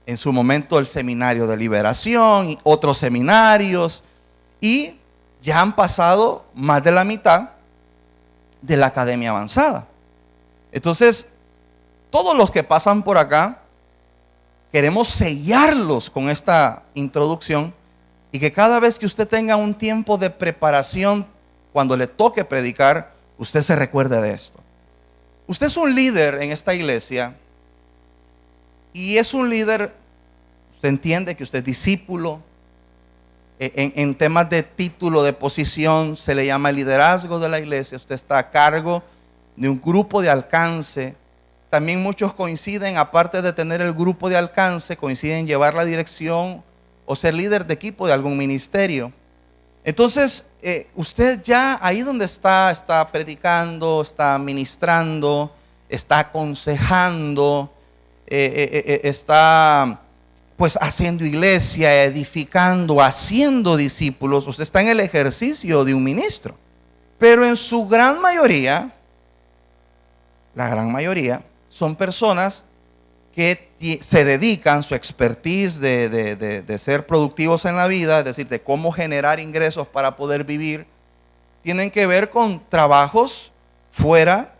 en su momento el seminario de liberación y otros seminarios, y ya han pasado más de la mitad de la academia avanzada. Entonces, todos los que pasan por acá, queremos sellarlos con esta introducción y que cada vez que usted tenga un tiempo de preparación, cuando le toque predicar, usted se recuerde de esto. Usted es un líder en esta iglesia y es un líder, usted entiende que usted es discípulo. En temas de título, de posición, se le llama el liderazgo de la iglesia. Usted está a cargo de un grupo de alcance. También muchos coinciden, aparte de tener el grupo de alcance, coinciden en llevar la dirección o ser líder de equipo de algún ministerio. Entonces, usted ya ahí donde está predicando, está ministrando, está aconsejando, está pues haciendo iglesia, edificando, haciendo discípulos. Usted está en el ejercicio de un ministro. Pero en su gran mayoría, la gran mayoría, son personas que se dedican, su expertise de ser productivos en la vida, es decir, de cómo generar ingresos para poder vivir, tienen que ver con trabajos fuera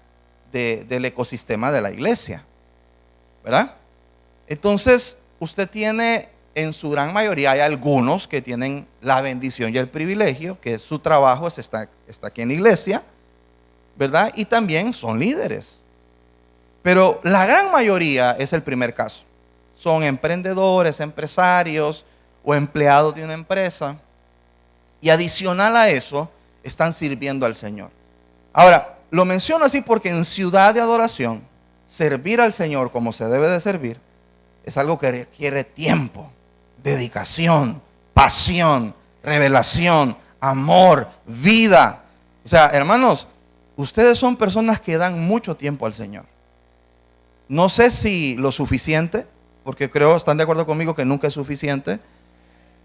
del ecosistema de la iglesia, ¿verdad? Entonces, usted tiene, en su gran mayoría, hay algunos que tienen la bendición y el privilegio, que su trabajo está aquí en la iglesia, ¿verdad? Y también son líderes. Pero la gran mayoría es el primer caso. Son emprendedores, empresarios o empleados de una empresa. Y adicional a eso, están sirviendo al Señor. Ahora, lo menciono así porque en Ciudad de Adoración, servir al Señor como se debe de servir, es algo que requiere tiempo, dedicación, pasión, revelación, amor, vida. O sea, hermanos, ustedes son personas que dan mucho tiempo al Señor. No sé si lo suficiente, porque creo, están de acuerdo conmigo que nunca es suficiente,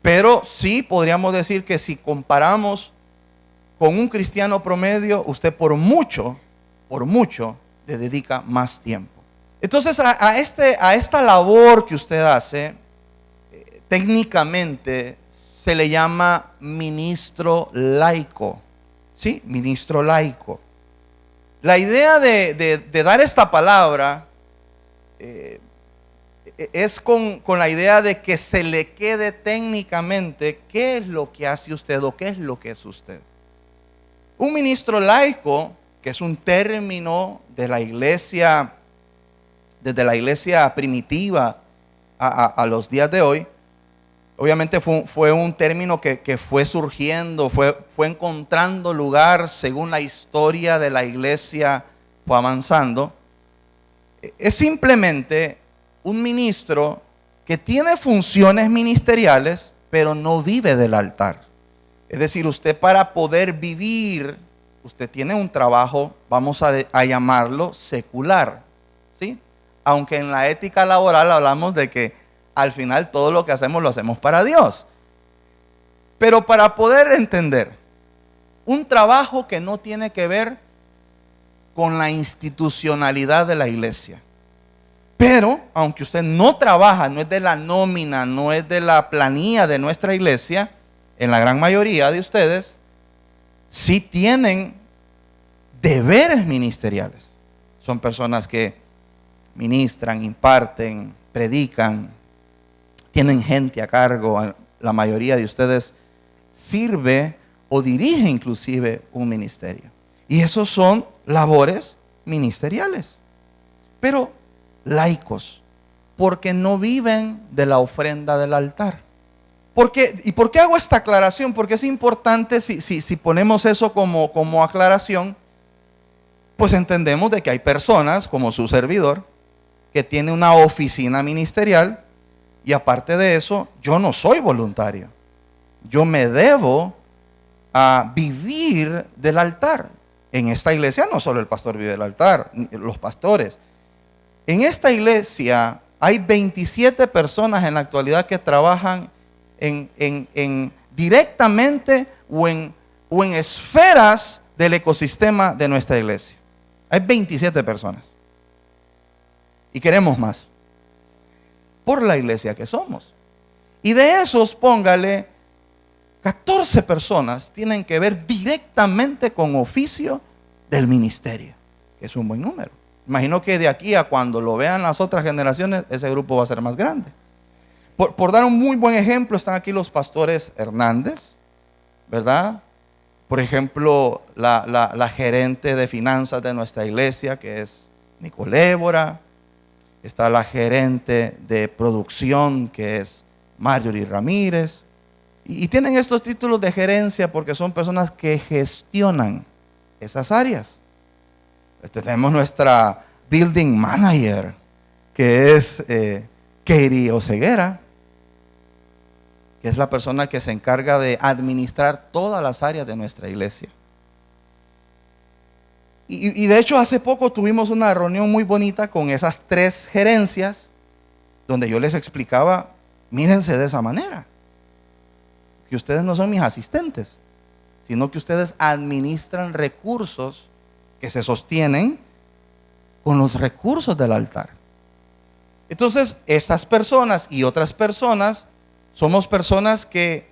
pero sí podríamos decir que si comparamos con un cristiano promedio, usted por mucho, le dedica más tiempo. Entonces, a esta labor que usted hace, técnicamente se le llama ministro laico. ¿Sí? Ministro laico. La idea de dar esta palabra es con la idea de que se le quede técnicamente qué es lo que hace usted o qué es lo que es usted. Un ministro laico, que es un término de la iglesia, desde la iglesia primitiva a los días de hoy, obviamente fue un término que fue surgiendo, fue encontrando lugar según la historia de la iglesia fue avanzando. Es simplemente un ministro que tiene funciones ministeriales, pero no vive del altar. Es decir, usted para poder vivir, usted tiene un trabajo, vamos a llamarlo secular, ¿sí? Aunque en la ética laboral hablamos de que al final todo lo que hacemos lo hacemos para Dios. Pero para poder entender un trabajo que no tiene que ver con la institucionalidad de la iglesia. Pero, aunque usted no trabaja, no es de la nómina, no es de la planilla de nuestra iglesia, en la gran mayoría de ustedes, sí tienen deberes ministeriales. Son personas que ministran, imparten, predican, tienen gente a cargo. La mayoría de ustedes sirve o dirige inclusive un ministerio. Y esos son labores ministeriales, pero laicos, porque no viven de la ofrenda del altar. ¿Y por qué hago esta aclaración? Porque es importante, si ponemos eso como aclaración, pues entendemos de que hay personas como su servidor que tiene una oficina ministerial y aparte de eso, yo no soy voluntario. Yo me debo a vivir del altar. En esta iglesia no solo el pastor vive del altar, los pastores. En esta iglesia hay 27 personas en la actualidad que trabajan directamente o en esferas del ecosistema de nuestra iglesia. Hay 27 personas. Y queremos más. por la iglesia que somos. Y de esos, póngale, 14 personas tienen que ver directamente con oficio del ministerio, que es un buen número. Imagino que de aquí a cuando lo vean las otras generaciones, ese grupo va a ser más grande. Por dar un muy buen ejemplo, están aquí los pastores Hernández, ¿verdad? Por ejemplo, la gerente de finanzas de nuestra iglesia, que es Nicole Évora. Está la gerente de producción, que es Marjorie Ramírez. Y tienen estos títulos de gerencia porque son personas que gestionan esas áreas. Tenemos nuestra building manager, que es Katie Oseguera, que es la persona que se encarga de administrar todas las áreas de nuestra iglesia. Y de hecho hace poco tuvimos una reunión muy bonita con esas 3 gerencias, donde yo les explicaba, mírense de esa manera, que ustedes no son mis asistentes, sino que ustedes administran recursos que se sostienen con los recursos del altar. Entonces, estas personas y otras personas, somos personas que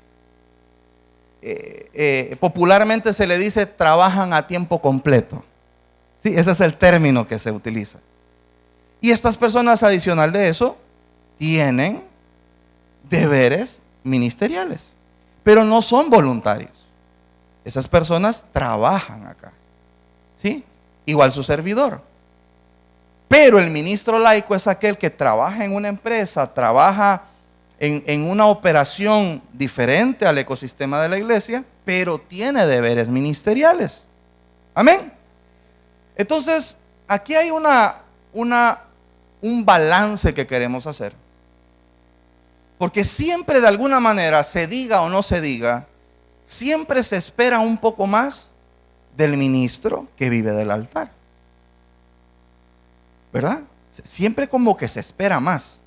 popularmente se le dice trabajan a tiempo completo. Sí, ese es el término que se utiliza. Y estas personas, adicional de eso, tienen deberes ministeriales, pero no son voluntarios. Esas personas trabajan acá, ¿sí? Igual su servidor. Pero el ministro laico es aquel que trabaja en una empresa, trabaja en una operación diferente al ecosistema de la iglesia, pero tiene deberes ministeriales. Amén. Entonces, aquí hay un balance que queremos hacer. Porque siempre, de alguna manera, se diga o no se diga, siempre se espera un poco más del ministro que vive del altar. ¿Verdad? Siempre como que se espera más.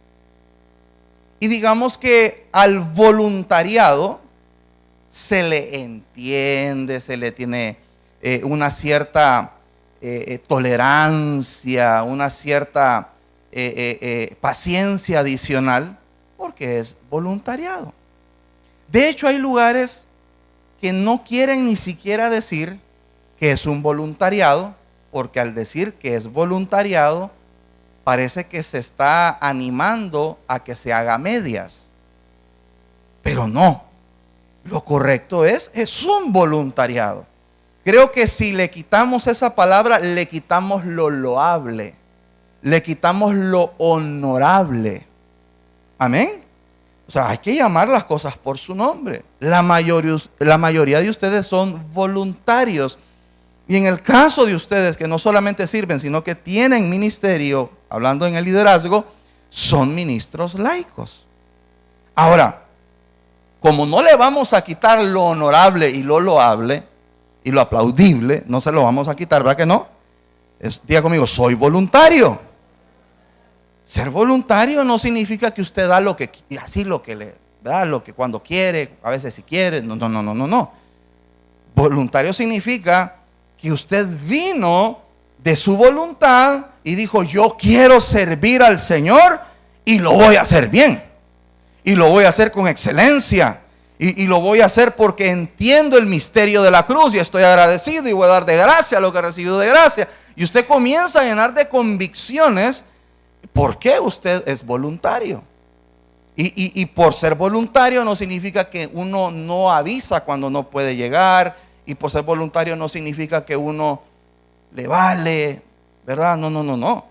Y digamos que al voluntariado se le entiende, se le tiene una cierta tolerancia, una cierta paciencia adicional, porque es voluntariado. De hecho, hay lugares que no quieren ni siquiera decir que es un voluntariado, porque al decir que es voluntariado, parece que se está animando a que se haga medias. Pero no, lo correcto es un voluntariado. Creo que si le quitamos esa palabra, le quitamos lo loable, le quitamos lo honorable. Amén. O sea, hay que llamar las cosas por su nombre. La mayoría de ustedes son voluntarios. Y en el caso de ustedes que no solamente sirven, sino que tienen ministerio, hablando en el liderazgo, son ministros laicos. Ahora, como no le vamos a quitar lo honorable y lo loable y lo aplaudible, no se lo vamos a quitar, ¿verdad que no? Diga conmigo, soy voluntario. Ser voluntario no significa que usted da lo que así lo que le da, lo que cuando quiere, a veces si quiere. No. Voluntario significa que usted vino de su voluntad y dijo, yo quiero servir al Señor y lo voy a hacer bien. Y lo voy a hacer con excelencia. Y lo voy a hacer porque entiendo el misterio de la cruz y estoy agradecido y voy a dar de gracia lo que he recibido de gracia. Y usted comienza a llenar de convicciones por qué usted es voluntario. Y por ser voluntario no significa que uno no avisa cuando no puede llegar. Y por ser voluntario no significa que uno le vale, ¿verdad? No.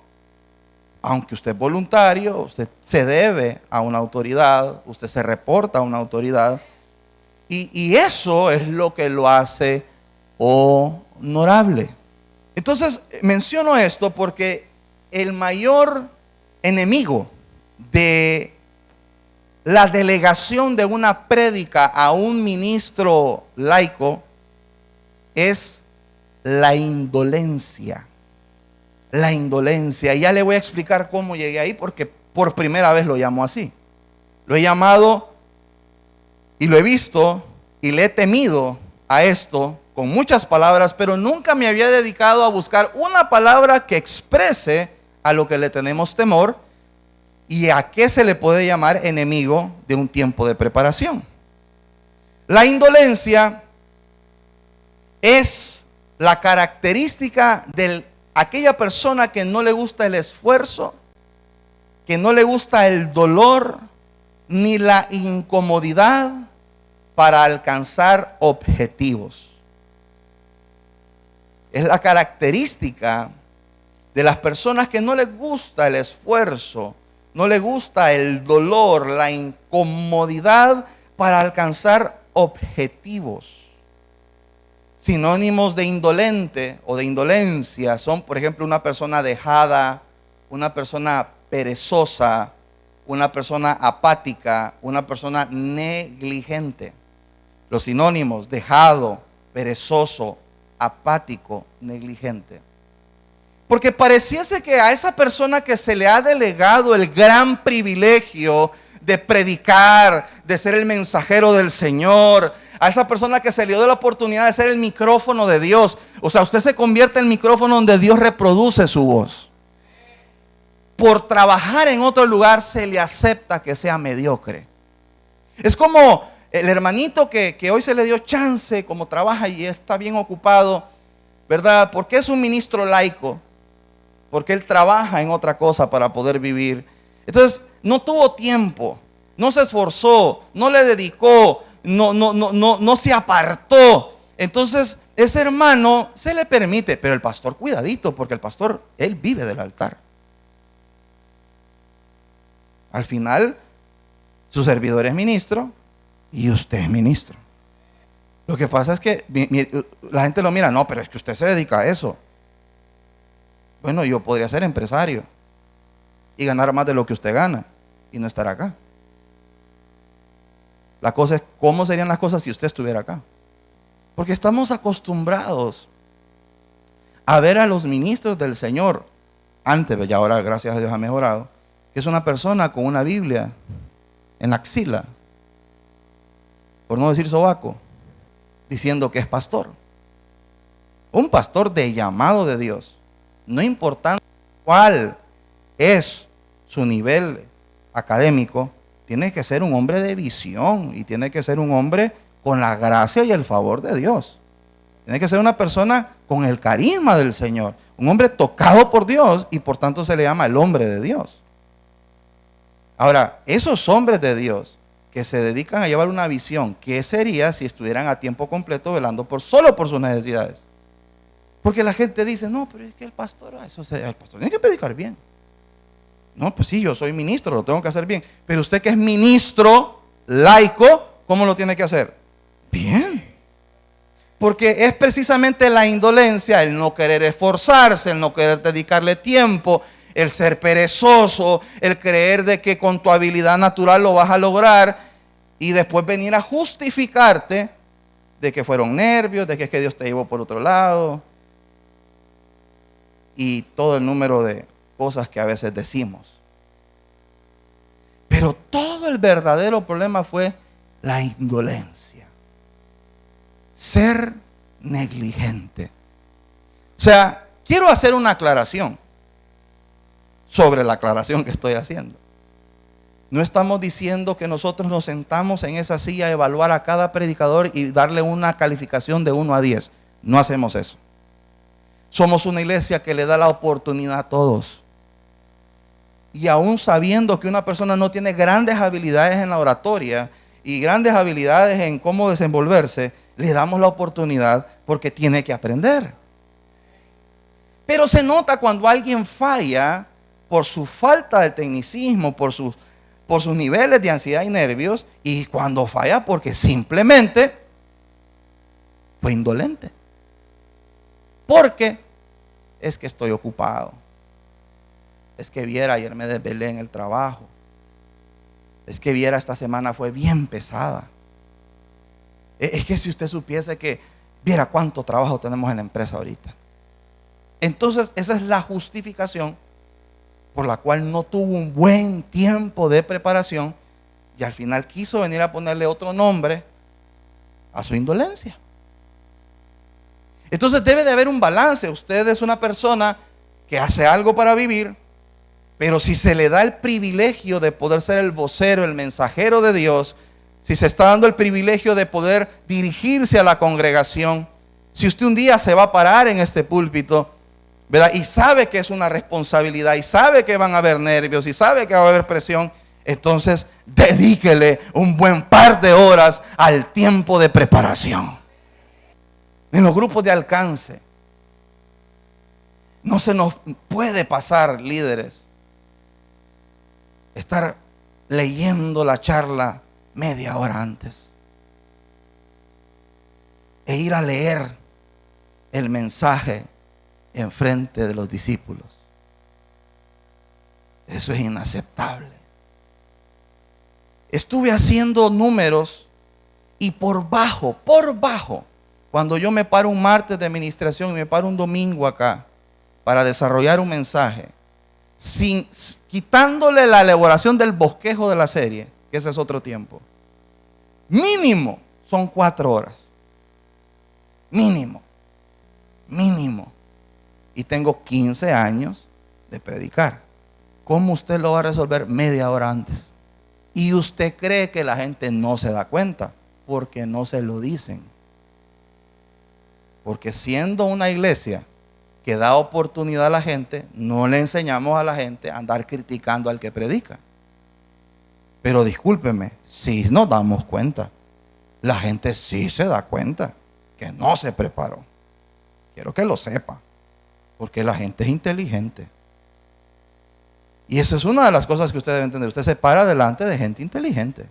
Aunque usted es voluntario, usted se debe a una autoridad, usted se reporta a una autoridad. Y eso es lo que lo hace honorable. Entonces, menciono esto porque el mayor enemigo de la delegación de una prédica a un ministro laico es la indolencia. La indolencia. Y ya le voy a explicar cómo llegué ahí, porque por primera vez lo llamo así. Lo he llamado y lo he visto y le he temido a esto con muchas palabras, pero nunca me había dedicado a buscar una palabra que exprese a lo que le tenemos temor, ¿Y a qué se le puede llamar enemigo de un tiempo de preparación? La indolencia es la característica de aquella persona que no le gusta el esfuerzo, que no le gusta el dolor ni la incomodidad para alcanzar objetivos. Es la característica de las personas que no les gusta el esfuerzo, no les gusta el dolor, la incomodidad para alcanzar objetivos. Sinónimos de indolente o de indolencia son, por ejemplo, una persona dejada, una persona perezosa, una persona apática, una persona negligente. Los sinónimos: dejado, perezoso, apático, negligente. Porque pareciese que a esa persona que se le ha delegado el gran privilegio de predicar, de ser el mensajero del Señor, a esa persona que se le dio la oportunidad de ser el micrófono de Dios, o sea, usted se convierte en el micrófono donde Dios reproduce su voz. Por trabajar en otro lugar se le acepta que sea mediocre. Es como el hermanito que hoy se le dio chance, como trabaja y está bien ocupado, ¿verdad? Porque es un ministro laico, porque él trabaja en otra cosa para poder vivir. Entonces, no tuvo tiempo, no se esforzó, no le dedicó, no se apartó. Entonces, ese hermano se le permite, pero el pastor, cuidadito, porque el pastor, él vive del altar. Al final, su servidor es ministro y usted es ministro. Lo que pasa es que la gente lo mira, no, pero es que usted se dedica a eso. Bueno, yo podría ser empresario y ganar más de lo que usted gana y no estar acá. La cosa es, ¿cómo serían las cosas si usted estuviera acá? Porque estamos acostumbrados a ver a los ministros del Señor, antes, ya ahora gracias a Dios ha mejorado, que es una persona con una Biblia en la axila, por no decir sobaco, diciendo que es pastor. Un pastor de llamado de Dios, no importando cuál es su nivel académico, tiene que ser un hombre de visión y tiene que ser un hombre con la gracia y el favor de Dios. Tiene que ser una persona con el carisma del Señor, un hombre tocado por Dios y por tanto se le llama el hombre de Dios. Ahora, esos hombres de Dios que se dedican a llevar una visión, ¿qué sería si estuvieran a tiempo completo velando solo por sus necesidades? Porque la gente dice, no, pero es que el pastor tiene que predicar bien. No, pues sí, yo soy ministro, lo tengo que hacer bien. Pero usted que es ministro laico, ¿cómo lo tiene que hacer? Bien. Porque es precisamente la indolencia, el no querer esforzarse, el no querer dedicarle tiempo, el ser perezoso, el creer de que con tu habilidad natural lo vas a lograr y después venir a justificarte de que fueron nervios, de que es que Dios te llevó por otro lado y todo el número de cosas que a veces decimos. Pero todo el verdadero problema fue la indolencia, ser negligente. O sea, quiero hacer una aclaración sobre la aclaración que estoy haciendo. No estamos diciendo que nosotros nos sentamos en esa silla a evaluar a cada predicador y darle una calificación de 1 a 10. No hacemos eso. Somos una iglesia que le da la oportunidad a todos. Y aún sabiendo que una persona no tiene grandes habilidades en la oratoria y grandes habilidades en cómo desenvolverse, le damos la oportunidad porque tiene que aprender. Pero se nota cuando alguien falla por su falta de tecnicismo, por sus niveles de ansiedad y nervios, y cuando falla porque simplemente fue indolente. Porque es que estoy ocupado. Es que viera, ayer me desvelé en el trabajo. Es que viera, esta semana fue bien pesada. Es que si usted supiese que viera cuánto trabajo tenemos en la empresa ahorita. Entonces esa es la justificación por la cual no tuvo un buen tiempo de preparación y al final quiso venir a ponerle otro nombre a su indolencia. Entonces debe de haber un balance. Usted es una persona que hace algo para vivir, Pero si se le da el privilegio de poder ser el vocero, el mensajero de Dios, si se está dando el privilegio de poder dirigirse a la congregación, si usted un día se va a parar en este púlpito, ¿verdad? Y sabe que es una responsabilidad, y sabe que van a haber nervios, y sabe que va a haber presión, entonces dedíquele un buen par de horas al tiempo de preparación. En los grupos de alcance, no se nos puede pasar, líderes, estar leyendo la charla media hora antes e ir a leer el mensaje en frente de los discípulos. Eso es inaceptable. Estuve haciendo números y por bajo, cuando yo me paro un martes de administración y me paro un domingo acá para desarrollar un mensaje, quitándole la elaboración del bosquejo de la serie, que ese es otro tiempo, mínimo son 4 horas. Mínimo. Y tengo 15 años de predicar. ¿Cómo usted lo va a resolver media hora antes? Y usted cree que la gente no se da cuenta, porque no se lo dicen. Porque siendo una iglesia que da oportunidad a la gente, no le enseñamos a la gente a andar criticando al que predica. Pero discúlpeme, si nos damos cuenta, la gente sí se da cuenta que no se preparó. Quiero que lo sepa, porque la gente es inteligente. Y eso es una de las cosas que usted debe entender. Usted se para delante de gente inteligente.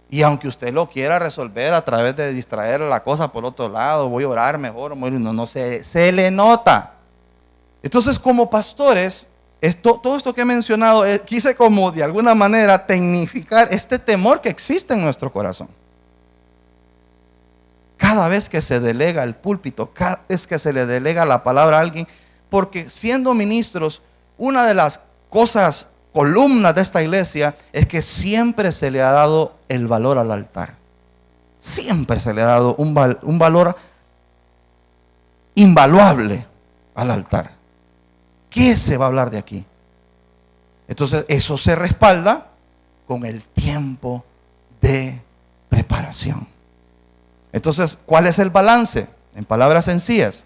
Y aunque usted lo quiera resolver a través de distraer la cosa por otro lado, voy a orar mejor, no se le nota. Entonces, como pastores, todo esto que he mencionado, quise como de alguna manera tecnificar este temor que existe en nuestro corazón. Cada vez que se delega el púlpito, cada vez que se le delega la palabra a alguien, porque siendo ministros, una de las columnas de esta iglesia es que siempre se le ha dado el valor al altar. Siempre se le ha dado un valor invaluable al altar. ¿Qué se va a hablar de aquí? Entonces eso se respalda con el tiempo de preparación. Entonces, ¿cuál es el balance? En palabras sencillas,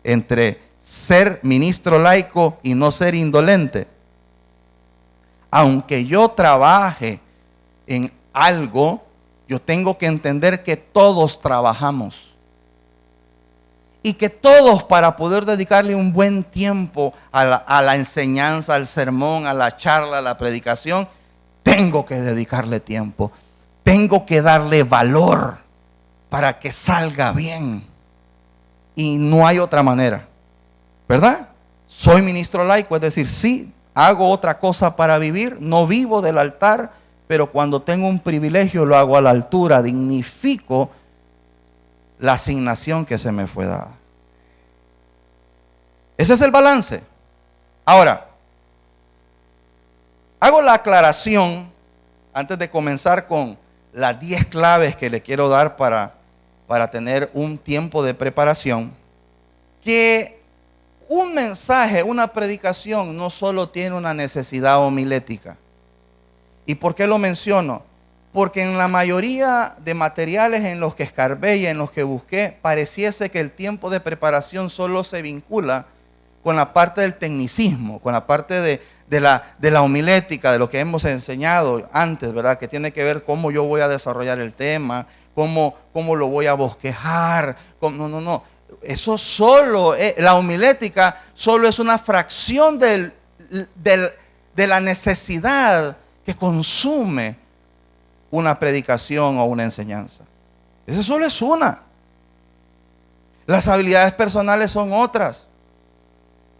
entre ser ministro laico y no ser indolente. Aunque yo trabaje en algo, yo tengo que entender que todos trabajamos. Y que todos, para poder dedicarle un buen tiempo a la enseñanza, al sermón, a la charla, a la predicación, tengo que dedicarle tiempo. Tengo que darle valor para que salga bien. Y no hay otra manera, ¿verdad? Soy ministro laico, es decir, sí, hago otra cosa para vivir, no vivo del altar, pero cuando tengo un privilegio lo hago a la altura, dignifico la asignación que se me fue dada. Ese es el balance. Ahora, hago la aclaración antes de comenzar con las 10 claves que le quiero dar para tener un tiempo de preparación, que un mensaje, una predicación no solo tiene una necesidad homilética. ¿Y por qué lo menciono? Porque en la mayoría de materiales en los que escarbé y en los que busqué, pareciese que el tiempo de preparación solo se vincula con la parte del tecnicismo, con la parte de la homilética, de lo que hemos enseñado antes, ¿verdad? Que tiene que ver cómo yo voy a desarrollar el tema, cómo lo voy a bosquejar. No. Eso solo, la homilética solo es una fracción de la necesidad que consume una predicación o una enseñanza. Eso solo es una. Las habilidades personales son otras.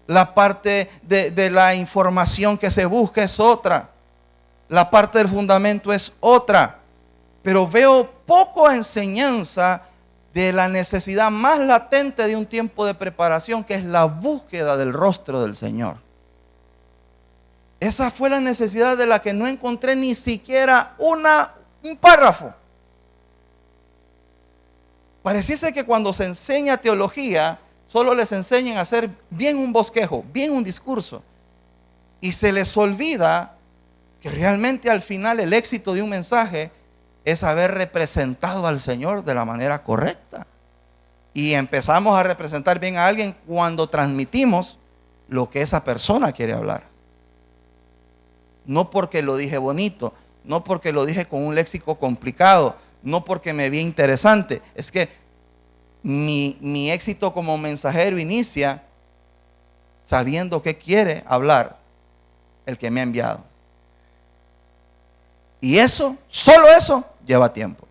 La parte de la información que se busca es otra. La parte del fundamento es otra. Pero veo poco enseñanza de la necesidad más latente de un tiempo de preparación, que es la búsqueda del rostro del Señor. Esa fue la necesidad de la que no encontré ni siquiera un párrafo. Pareciese que cuando se enseña teología, solo les enseñan a hacer bien un bosquejo, bien un discurso. Y se les olvida que realmente al final el éxito de un mensaje es haber representado al Señor de la manera correcta. Y empezamos a representar bien a alguien cuando transmitimos lo que esa persona quiere hablar. No porque lo dije bonito, no porque lo dije con un léxico complicado, no porque me vi interesante. Es que mi éxito como mensajero inicia sabiendo qué quiere hablar el que me ha enviado. Y eso, solo eso, lleva tiempo.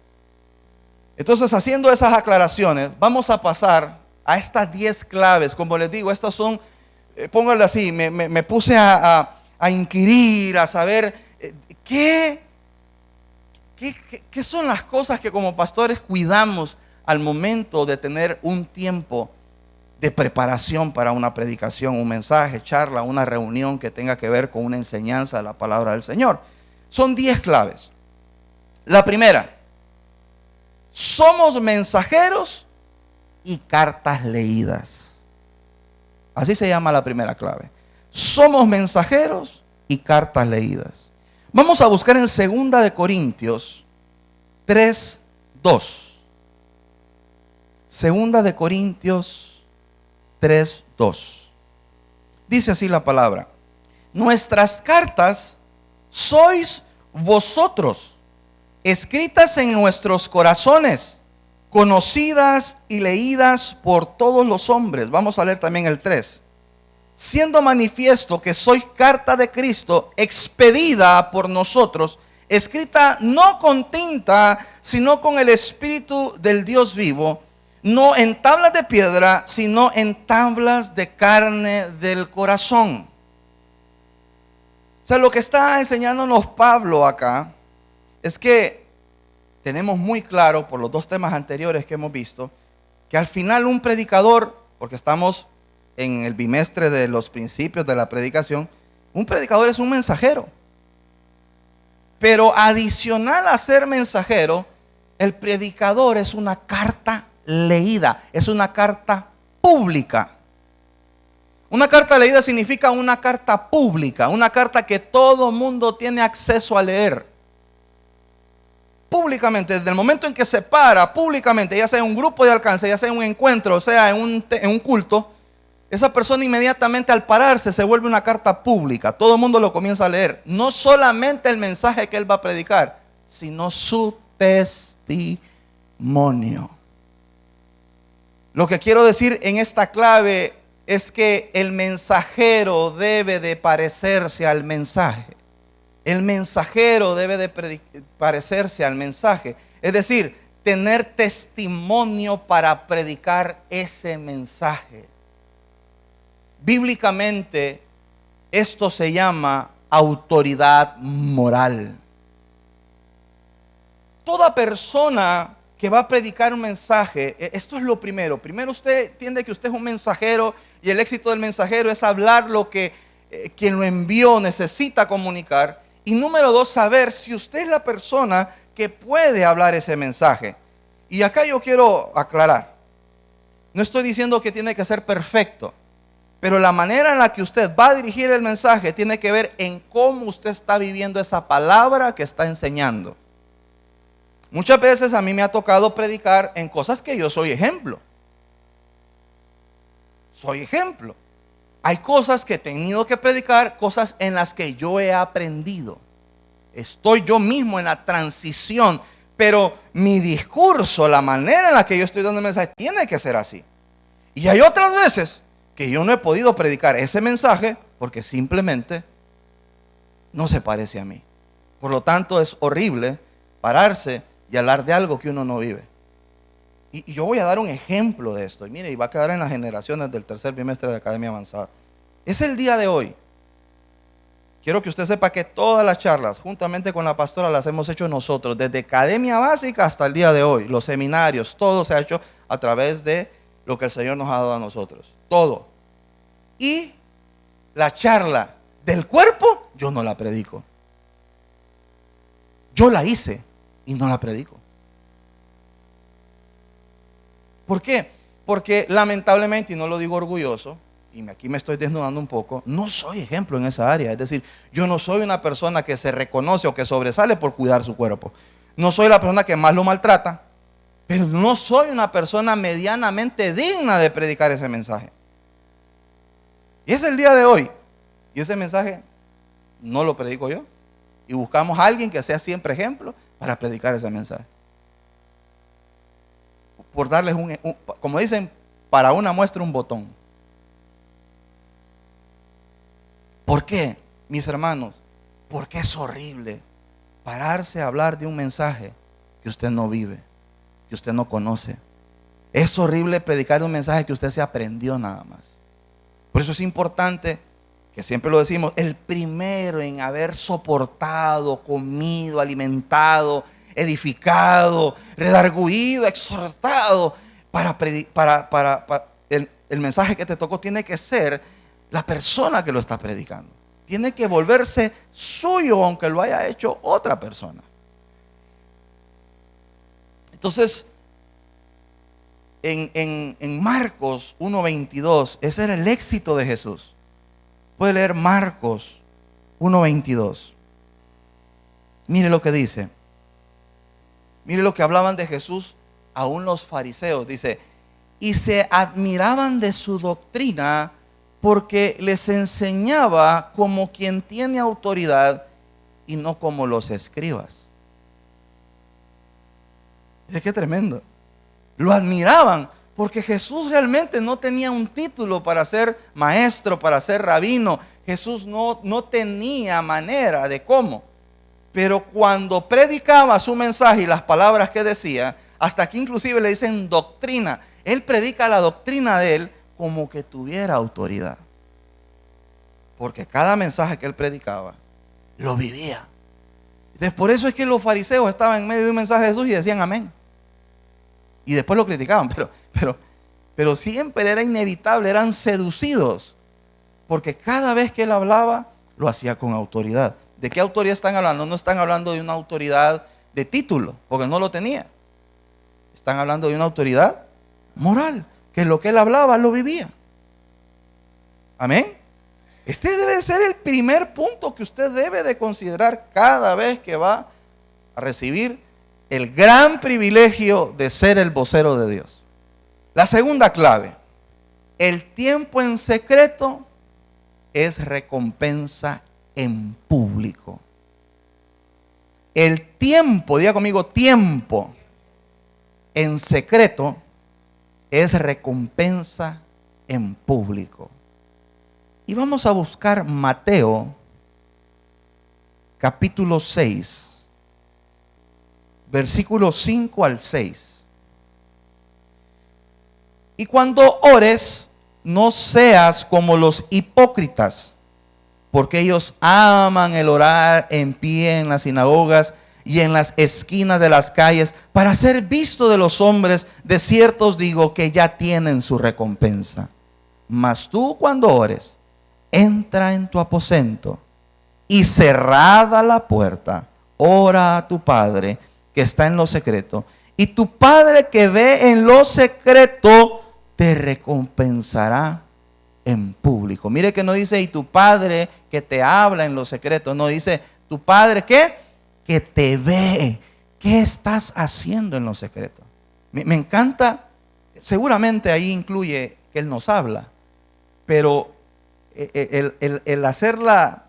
Entonces, haciendo esas aclaraciones, vamos a pasar a estas 10 claves. Como les digo, estas son, pónganlo así, me puse a inquirir, a saber qué son las cosas que como pastores cuidamos al momento de tener un tiempo de preparación para una predicación, un mensaje, charla, una reunión que tenga que ver con una enseñanza de la palabra del Señor. Son 10 claves. La primera, somos mensajeros y cartas leídas. Así se llama la primera clave. Somos mensajeros y cartas leídas. Vamos a buscar en 2 de Corintios 3:2. 2 de Corintios 3:2. Dice así la palabra: nuestras cartas sois vosotros, escritas en nuestros corazones, conocidas y leídas por todos los hombres. Vamos a leer también el 3. Siendo manifiesto que sois carta de Cristo, expedida por nosotros, escrita no con tinta, sino con el Espíritu del Dios vivo, no en tablas de piedra, sino en tablas de carne del corazón. O sea, lo que está enseñándonos Pablo acá es que tenemos muy claro, por los 2 temas anteriores que hemos visto, que al final un predicador, porque estamos en el bimestre de los principios de la predicación, un predicador es un mensajero. Pero adicional a ser mensajero, el predicador es una carta leída, es una carta pública. Una carta leída significa una carta pública, una carta que todo mundo tiene acceso a leer. Públicamente, desde el momento en que se para públicamente, ya sea en un grupo de alcance, ya sea en un encuentro, o sea en un culto, esa persona inmediatamente al pararse se vuelve una carta pública. Todo el mundo lo comienza a leer. No solamente el mensaje que él va a predicar, sino su testimonio. Lo que quiero decir en esta clave es que el mensajero debe de parecerse al mensaje. El mensajero debe de parecerse al mensaje. Es decir, tener testimonio para predicar ese mensaje. Bíblicamente, esto se llama autoridad moral. Toda persona que va a predicar un mensaje, esto es lo primero. Primero usted entiende que usted es un mensajero y el éxito del mensajero es hablar lo que quien lo envió necesita comunicar. Y número 2, saber si usted es la persona que puede hablar ese mensaje. Y acá yo quiero aclarar. No estoy diciendo que tiene que ser perfecto, pero la manera en la que usted va a dirigir el mensaje tiene que ver en cómo usted está viviendo esa palabra que está enseñando. Muchas veces a mí me ha tocado predicar en cosas que yo soy ejemplo. Soy ejemplo. Hay cosas que he tenido que predicar, cosas en las que yo he aprendido. Estoy yo mismo en la transición, pero mi discurso, la manera en la que yo estoy dando el mensaje, tiene que ser así. Y hay otras veces que yo no he podido predicar ese mensaje porque simplemente no se parece a mí. Por lo tanto, es horrible pararse y hablar de algo que uno no vive. Y yo voy a dar un ejemplo de esto. Y mire, y va a quedar en las generaciones del tercer bimestre de Academia Avanzada. Es el día de hoy. Quiero que usted sepa que todas las charlas, juntamente con la pastora, las hemos hecho nosotros, desde Academia Básica hasta el día de hoy. Los seminarios, todo se ha hecho a través de lo que el Señor nos ha dado a nosotros. Todo. Y la charla del cuerpo, yo no la predico. Yo la hice y no la predico. ¿Por qué? Porque lamentablemente, y no lo digo orgulloso, y aquí me estoy desnudando un poco, no soy ejemplo en esa área. Es decir, yo no soy una persona que se reconoce o que sobresale por cuidar su cuerpo. No soy la persona que más lo maltrata, pero no soy una persona medianamente digna de predicar ese mensaje. Y es el día de hoy. Y ese mensaje no lo predico yo. Y buscamos a alguien que sea siempre ejemplo para predicar ese mensaje. Por darles como dicen, para una muestra un botón. ¿Por qué, mis hermanos? Porque es horrible pararse a hablar de un mensaje que usted no vive, que usted no conoce. Es horrible predicar un mensaje que usted se aprendió nada más. Por eso es importante, que siempre lo decimos, el primero en haber soportado, comido, alimentado, edificado, redarguido, exhortado el mensaje que te tocó tiene que ser la persona que lo está predicando. Tiene que volverse suyo aunque lo haya hecho otra persona. Entonces, en Marcos 1:22, ese era el éxito de Jesús. Puede leer Marcos 1:22. Mire lo que dice. Mire lo que hablaban de Jesús aún los fariseos. Dice, y se admiraban de su doctrina porque les enseñaba como quien tiene autoridad y no como los escribas. Es que tremendo. Lo admiraban porque Jesús realmente no tenía un título para ser maestro, para ser rabino. Jesús no tenía manera de cómo. Pero cuando predicaba su mensaje y las palabras que decía, hasta aquí inclusive le dicen doctrina. Él predica la doctrina de él como que tuviera autoridad. Porque cada mensaje que él predicaba, lo vivía. Entonces por eso es que los fariseos estaban en medio de un mensaje de Jesús y decían amén. Y después lo criticaban, pero siempre era inevitable, eran seducidos. Porque cada vez que él hablaba, lo hacía con autoridad. ¿De qué autoridad están hablando? No están hablando de una autoridad de título, porque no lo tenía. Están hablando de una autoridad moral, que lo que él hablaba lo vivía. Amén. Este debe ser el primer punto que usted debe de considerar cada vez que va a recibir el gran privilegio de ser el vocero de Dios. La segunda clave, el tiempo en secreto es recompensa en público. El tiempo, diga conmigo, tiempo en secreto es recompensa en público. Y vamos a buscar Mateo capítulo 6, versículos 5 al 6. Y cuando ores, no seas como los hipócritas, porque ellos aman el orar en pie en las sinagogas y en las esquinas de las calles para ser visto de los hombres. De cierto os digo que ya tienen su recompensa. Mas tú, cuando ores, entra en tu aposento y cerrada la puerta, ora a tu Padre que está en lo secreto, y tu Padre que ve en lo secreto te recompensará en público. Mire que no dice y tu Padre que te habla en lo secreto, no, dice tu Padre que te ve. ¿Qué estás haciendo en lo secreto? Me encanta, seguramente ahí incluye que Él nos habla, pero el hacer la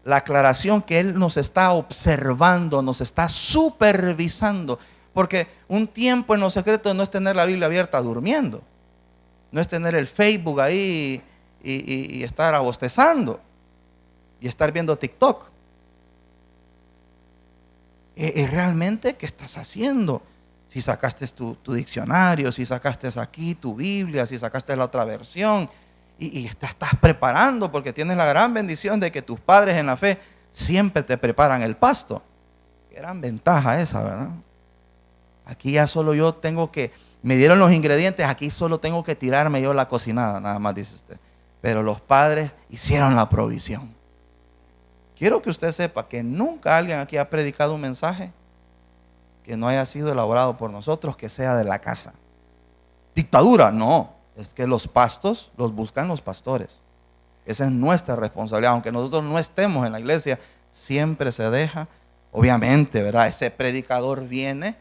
aclaración que Él nos está observando, nos está supervisando, porque un tiempo en lo secreto no es tener la Biblia abierta durmiendo, no es tener el Facebook ahí y estar abostezando y estar viendo TikTok. Es realmente qué estás haciendo. Si sacaste tu diccionario, si sacaste aquí tu Biblia, si sacaste la otra versión y te estás preparando, porque tienes la gran bendición de que tus padres en la fe siempre te preparan el pasto. Qué gran ventaja esa, ¿verdad? Aquí ya solo yo tengo que, me dieron los ingredientes, aquí solo tengo que tirarme yo la cocinada, nada más dice usted. Pero los padres hicieron la provisión. Quiero que usted sepa que nunca alguien aquí ha predicado un mensaje que no haya sido elaborado por nosotros, que sea de la casa. Dictadura, no, es que los pastos los buscan los pastores. Esa es nuestra responsabilidad. Aunque nosotros no estemos en la iglesia, siempre se deja. Obviamente, ¿verdad? Ese predicador viene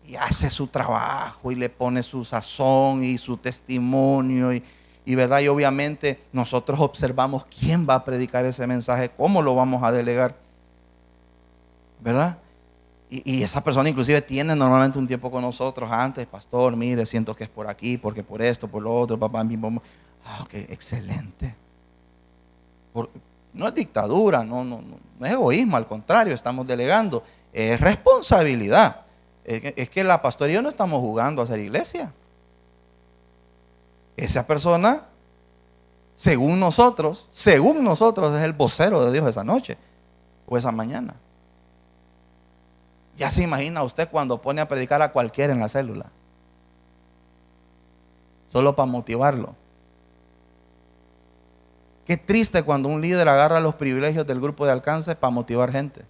y hace su trabajo y le pone su sazón y su testimonio y ¿verdad? Y obviamente nosotros observamos quién va a predicar ese mensaje, cómo lo vamos a delegar, ¿verdad? Y esa persona inclusive tiene normalmente un tiempo con nosotros antes. Pastor, mire, siento que es por aquí, porque por esto, por lo otro, papá, ok, excelente. No es dictadura, no es egoísmo, al contrario, estamos delegando. Es responsabilidad. Es que la pastoría no estamos jugando a hacer iglesia. Esa persona, según nosotros, es el vocero de Dios esa noche o esa mañana. Ya se imagina usted cuando pone a predicar a cualquiera en la célula, solo para motivarlo. Qué triste cuando un líder agarra los privilegios del grupo de alcance para motivar gente.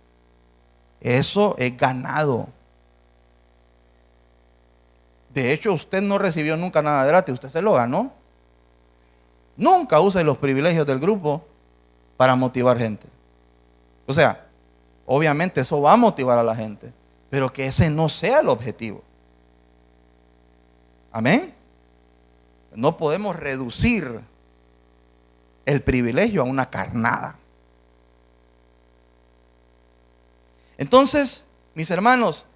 Eso es ganado. De hecho, usted no recibió nunca nada gratis, usted se lo ganó. Nunca use los privilegios del grupo para motivar gente. O sea, obviamente eso va a motivar a la gente, pero que ese no sea el objetivo. Amén. No podemos reducir el privilegio a una carnada. Entonces, mis hermanos,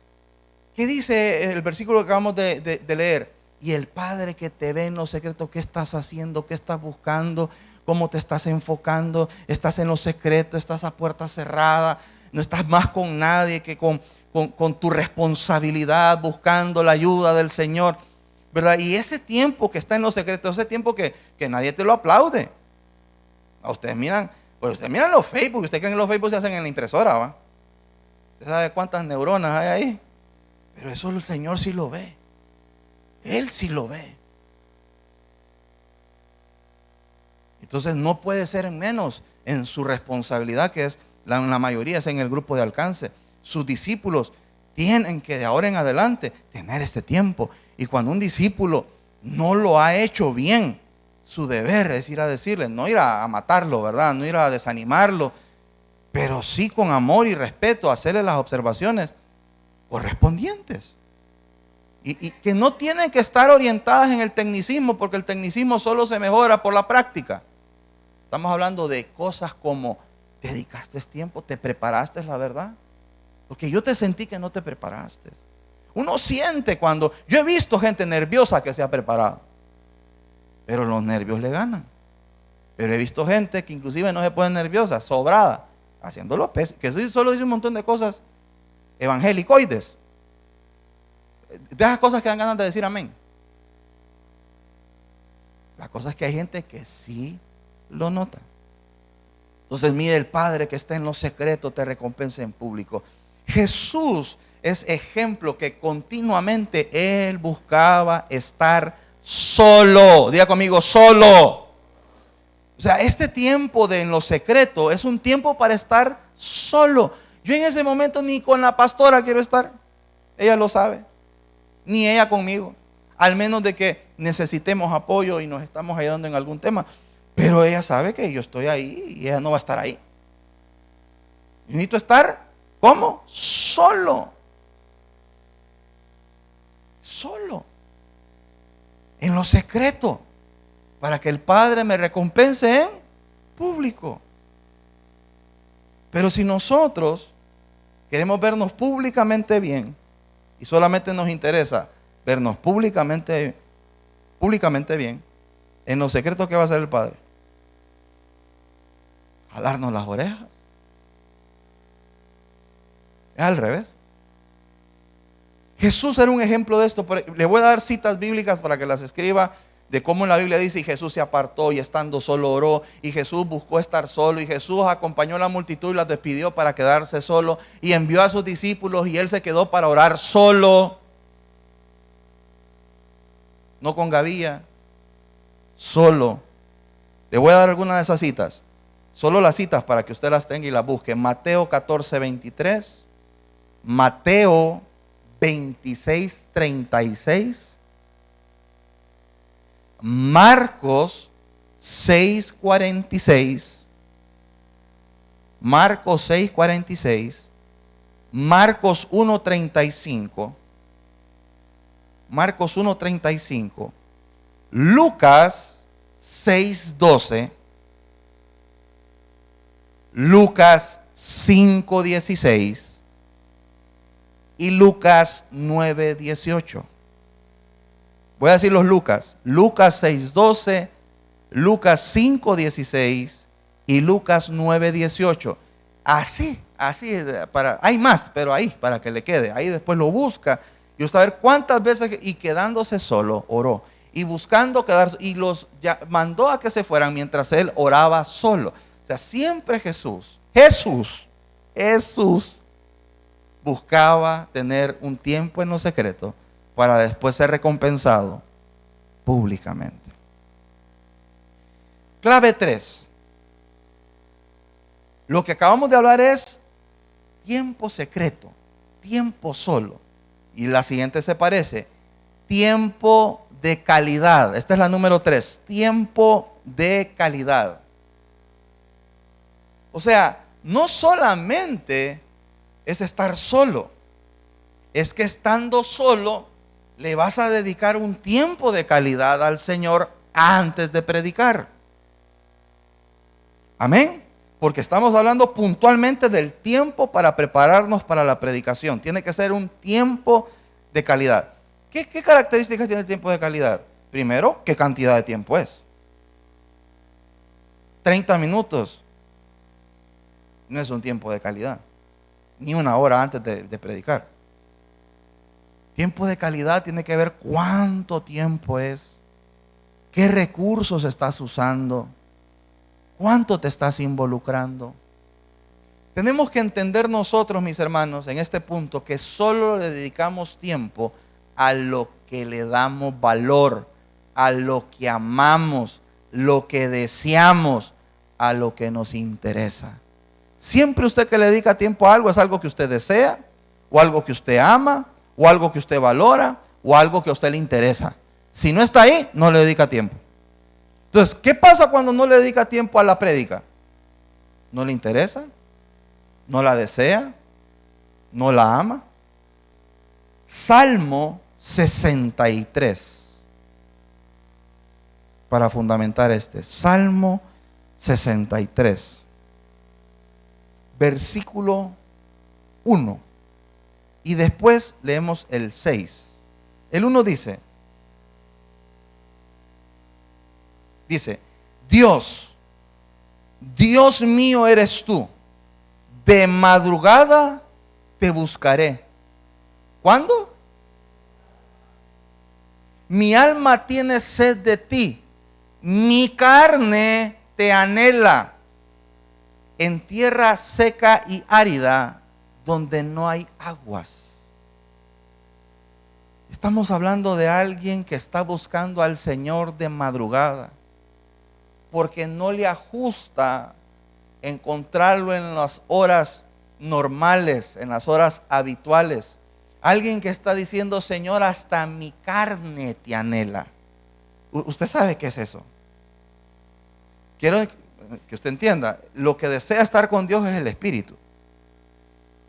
¿qué dice el versículo que acabamos de leer? Y el Padre que te ve en lo secreto, ¿qué estás haciendo? ¿Qué estás buscando? ¿Cómo te estás enfocando? ¿Estás en lo secreto? ¿Estás a puerta cerrada? ¿No estás más con nadie que con tu responsabilidad, buscando la ayuda del Señor? ¿Verdad? Y ese tiempo que está en lo secreto, ese tiempo que nadie te lo aplaude. A ustedes miran, pues ustedes miran los Facebook, ustedes creen que los Facebook se hacen en la impresora, ¿va? ¿Usted sabe cuántas neuronas hay ahí? Pero eso el Señor sí lo ve. Él sí lo ve. Entonces no puede ser menos en su responsabilidad, que es la mayoría es en el grupo de alcance. Sus discípulos tienen que de ahora en adelante tener este tiempo. Y cuando un discípulo no lo ha hecho bien, su deber es ir a decirle, no ir a matarlo, ¿verdad? No ir a desanimarlo, pero sí con amor y respeto hacerle las observaciones correspondientes. Y que no tienen que estar orientadas en el tecnicismo, porque el tecnicismo solo se mejora por la práctica. Estamos hablando de cosas como, ¿te dedicaste tiempo? ¿Te preparaste, la verdad? Porque yo te sentí que no te preparaste. Uno siente cuando, yo he visto gente nerviosa que se ha preparado, pero los nervios le ganan. Pero he visto gente que inclusive no se pone nerviosa, sobrada, haciéndolo que eso solo dice un montón de cosas evangelicoides. De esas cosas que dan ganas de decir amén. La cosa es que hay gente que sí lo nota. Entonces mire, el Padre que está en lo secreto te recompensa en público. Jesús es ejemplo que continuamente Él buscaba estar solo. Diga conmigo, solo. O sea, este tiempo de en lo secreto es un tiempo para estar solo. Yo en ese momento ni con la pastora quiero estar. Ella lo sabe. Ni ella conmigo. Al menos de que necesitemos apoyo y nos estamos ayudando en algún tema. Pero ella sabe que yo estoy ahí y ella no va a estar ahí. Yo necesito estar, ¿cómo? Solo. Solo. En lo secreto. Para que el Padre me recompense en público. Pero si nosotros queremos vernos públicamente bien y solamente nos interesa vernos públicamente bien, en lo secreto, ¿qué va a hacer el Padre? Jalarnos las orejas. Es al revés. Jesús era un ejemplo de esto. Le voy a dar citas bíblicas para que las escriba, de cómo en la Biblia dice, y Jesús se apartó y estando solo oró, y Jesús buscó estar solo, y Jesús acompañó a la multitud y las despidió para quedarse solo, y envió a sus discípulos y Él se quedó para orar solo, no con gavilla, solo. Le voy a dar algunas de esas citas, solo las citas para que usted las tenga y las busque. Mateo 14:23, Mateo 26:36, Marcos 6:46, Marcos 6:46, Marcos 1:35, Marcos 1:35, Lucas 6:12, Lucas 5:16 y Lucas 9:18. Voy a decir los Lucas. Lucas 6:12, Lucas 5:16 y Lucas 9:18. Así, hay más, pero ahí, para que le quede. Ahí después lo busca. Y usted a ver cuántas veces, y quedándose solo, oró. Y buscando quedarse, y los mandó a que se fueran mientras él oraba solo. O sea, siempre Jesús buscaba tener un tiempo en lo secreto para después ser recompensado públicamente. Clave 3. Lo que acabamos de hablar es tiempo secreto, tiempo solo. Y la siguiente se parece, tiempo de calidad. Esta es la número 3, tiempo de calidad. O sea, no solamente es estar solo, es que estando solo le vas a dedicar un tiempo de calidad al Señor antes de predicar. Amén. Porque estamos hablando puntualmente del tiempo para prepararnos para la predicación. Tiene que ser un tiempo de calidad. ¿Qué características tiene el tiempo de calidad? Primero, ¿qué cantidad de tiempo es? 30 minutos no es un tiempo de calidad, ni una hora antes de predicar. Tiempo de calidad tiene que ver cuánto tiempo es, qué recursos estás usando, cuánto te estás involucrando. Tenemos que entender nosotros, mis hermanos, en este punto, que solo le dedicamos tiempo a lo que le damos valor, a lo que amamos, lo que deseamos, a lo que nos interesa. Siempre usted que le dedica tiempo a algo es algo que usted desea, o algo que usted ama, o algo que usted valora, o algo que a usted le interesa. Si no está ahí, no le dedica tiempo. Entonces, ¿qué pasa cuando no le dedica tiempo a la prédica? ¿No le interesa? ¿No la desea? ¿No la ama? Salmo 63. Para fundamentar Salmo 63. Versículo 1. Y después leemos el 6. El 1 dice, Dios mío eres tú, de madrugada te buscaré. ¿Cuándo? Mi alma tiene sed de ti, mi carne te anhela, en tierra seca y árida, donde no hay aguas. Estamos hablando de alguien que está buscando al Señor de madrugada, porque no le ajusta encontrarlo en las horas normales, en las horas habituales. Alguien que está diciendo, Señor, hasta mi carne te anhela. Usted sabe qué es eso. Quiero que usted entienda, lo que desea estar con Dios es el Espíritu.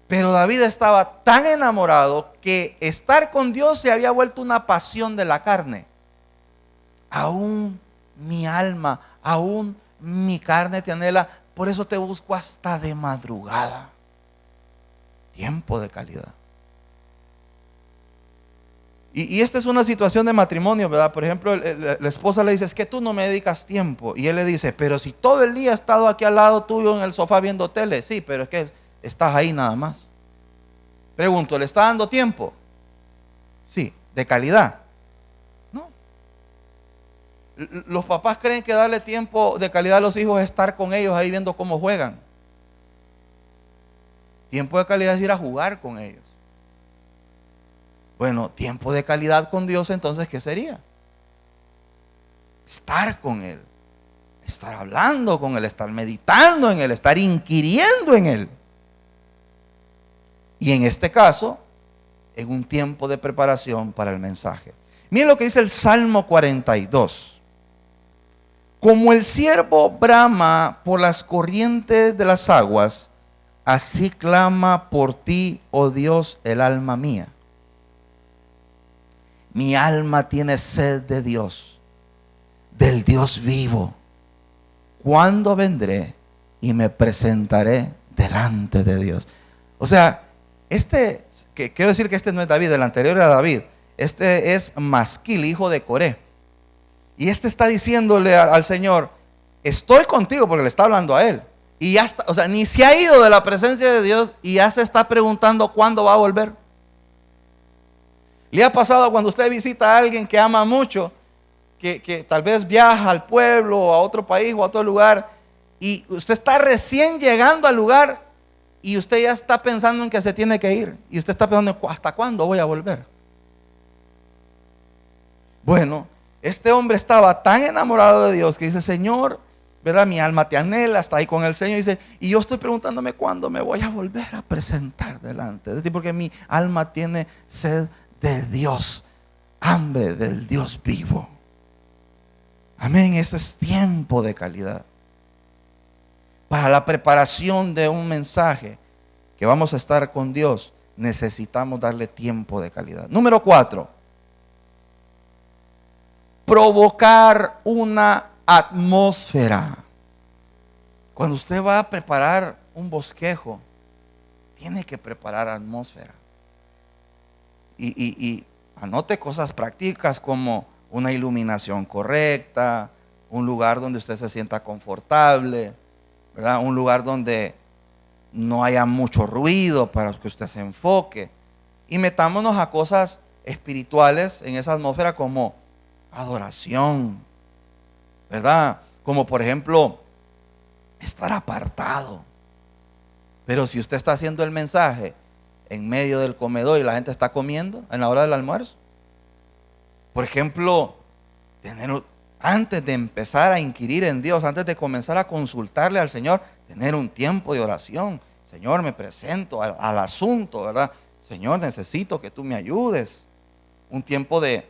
Pero David estaba tan enamorado que estar con Dios se había vuelto una pasión de la carne. Aún mi alma, aún mi carne te anhela, por eso te busco hasta de madrugada. Tiempo de calidad. Y esta es una situación de matrimonio, ¿verdad? Por ejemplo, la esposa le dice, es que tú no me dedicas tiempo. Y él le dice, pero si todo el día he estado aquí al lado tuyo en el sofá viendo tele. Sí, pero es que estás ahí nada más. Pregunto, ¿le está dando tiempo? Sí, de calidad. No. Los papás creen que darle tiempo de calidad a los hijos es estar con ellos ahí viendo cómo juegan. Tiempo de calidad es ir a jugar con ellos. Bueno, tiempo de calidad con Dios, entonces, ¿qué sería? Estar con Él, estar hablando con Él, estar meditando en Él, estar inquiriendo en Él. Y en este caso, en un tiempo de preparación para el mensaje. Miren lo que dice el Salmo 42. Como el ciervo brama por las corrientes de las aguas, así clama por ti, oh Dios, el alma mía. Mi alma tiene sed de Dios, del Dios vivo. ¿Cuándo vendré y me presentaré delante de Dios? O sea, que quiero decir que este no es David, el anterior era David. Este es Masquil, hijo de Coré. Y este está diciéndole al Señor, estoy contigo, porque le está hablando a él. Y ya está, o sea, ni se ha ido de la presencia de Dios y ya se está preguntando cuándo va a volver. ¿Le ha pasado cuando usted visita a alguien que ama mucho, que tal vez viaja al pueblo o a otro país o a otro lugar, y usted está recién llegando al lugar y usted ya está pensando en que se tiene que ir, y usted está pensando, ¿hasta cuándo voy a volver? Bueno, este hombre estaba tan enamorado de Dios que dice, Señor, ¿verdad? Mi alma te anhela, está ahí con el Señor, y dice, y yo estoy preguntándome cuándo me voy a volver a presentar delante de ti, porque mi alma tiene sed de Dios, hambre del Dios vivo. Amén, eso es tiempo de calidad. Para la preparación de un mensaje que vamos a estar con Dios, necesitamos darle tiempo de calidad. Número 4, provocar una atmósfera. Cuando usted va a preparar un bosquejo, tiene que preparar atmósfera. Y anote cosas prácticas como una iluminación correcta, un lugar donde usted se sienta confortable, ¿verdad? Un lugar donde no haya mucho ruido para que usted se enfoque. Y metámonos a cosas espirituales en esa atmósfera como adoración, ¿verdad? Como por ejemplo, estar apartado. Pero si usted está haciendo el mensaje en medio del comedor y la gente está comiendo en la hora del almuerzo, por ejemplo, antes de empezar a inquirir en Dios, antes de comenzar a consultarle al Señor, tener un tiempo de oración. Señor, me presento al asunto, ¿verdad? Señor, necesito que tú me ayudes. Un tiempo de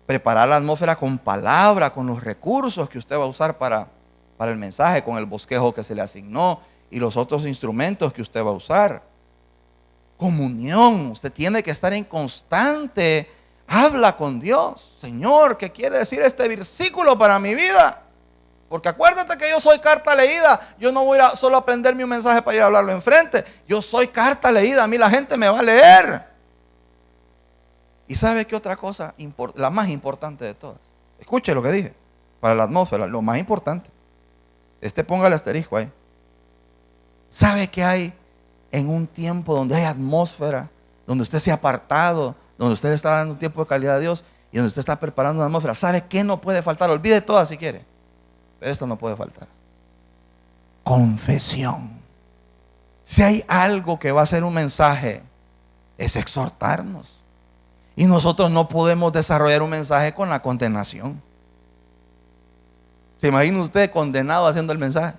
preparar la atmósfera con palabra, con los recursos que usted va a usar para el mensaje, con el bosquejo que se le asignó y los otros instrumentos que usted va a usar. Comunión, usted tiene que estar en constante habla con Dios. Señor, ¿qué quiere decir este versículo para mi vida? Porque acuérdate que yo soy carta leída. Yo no voy a solo aprenderme un mensaje para ir a hablarlo enfrente. Yo soy carta leída. A mí la gente me va a leer. ¿Y sabe qué otra cosa? La más importante de todas. Escuche lo que dije. Para la atmósfera, lo más importante. Ponga el asterisco ahí. ¿Sabe qué hay en un tiempo donde hay atmósfera? Donde usted se ha apartado, donde usted le está dando un tiempo de calidad a Dios y donde usted está preparando una atmósfera. ¿Sabe qué no puede faltar? Olvide todas si quiere, pero esto no puede faltar: confesión. Si hay algo que va a ser un mensaje, es exhortarnos. Y nosotros no podemos desarrollar un mensaje con la condenación. ¿Se imagina usted condenado haciendo el mensaje?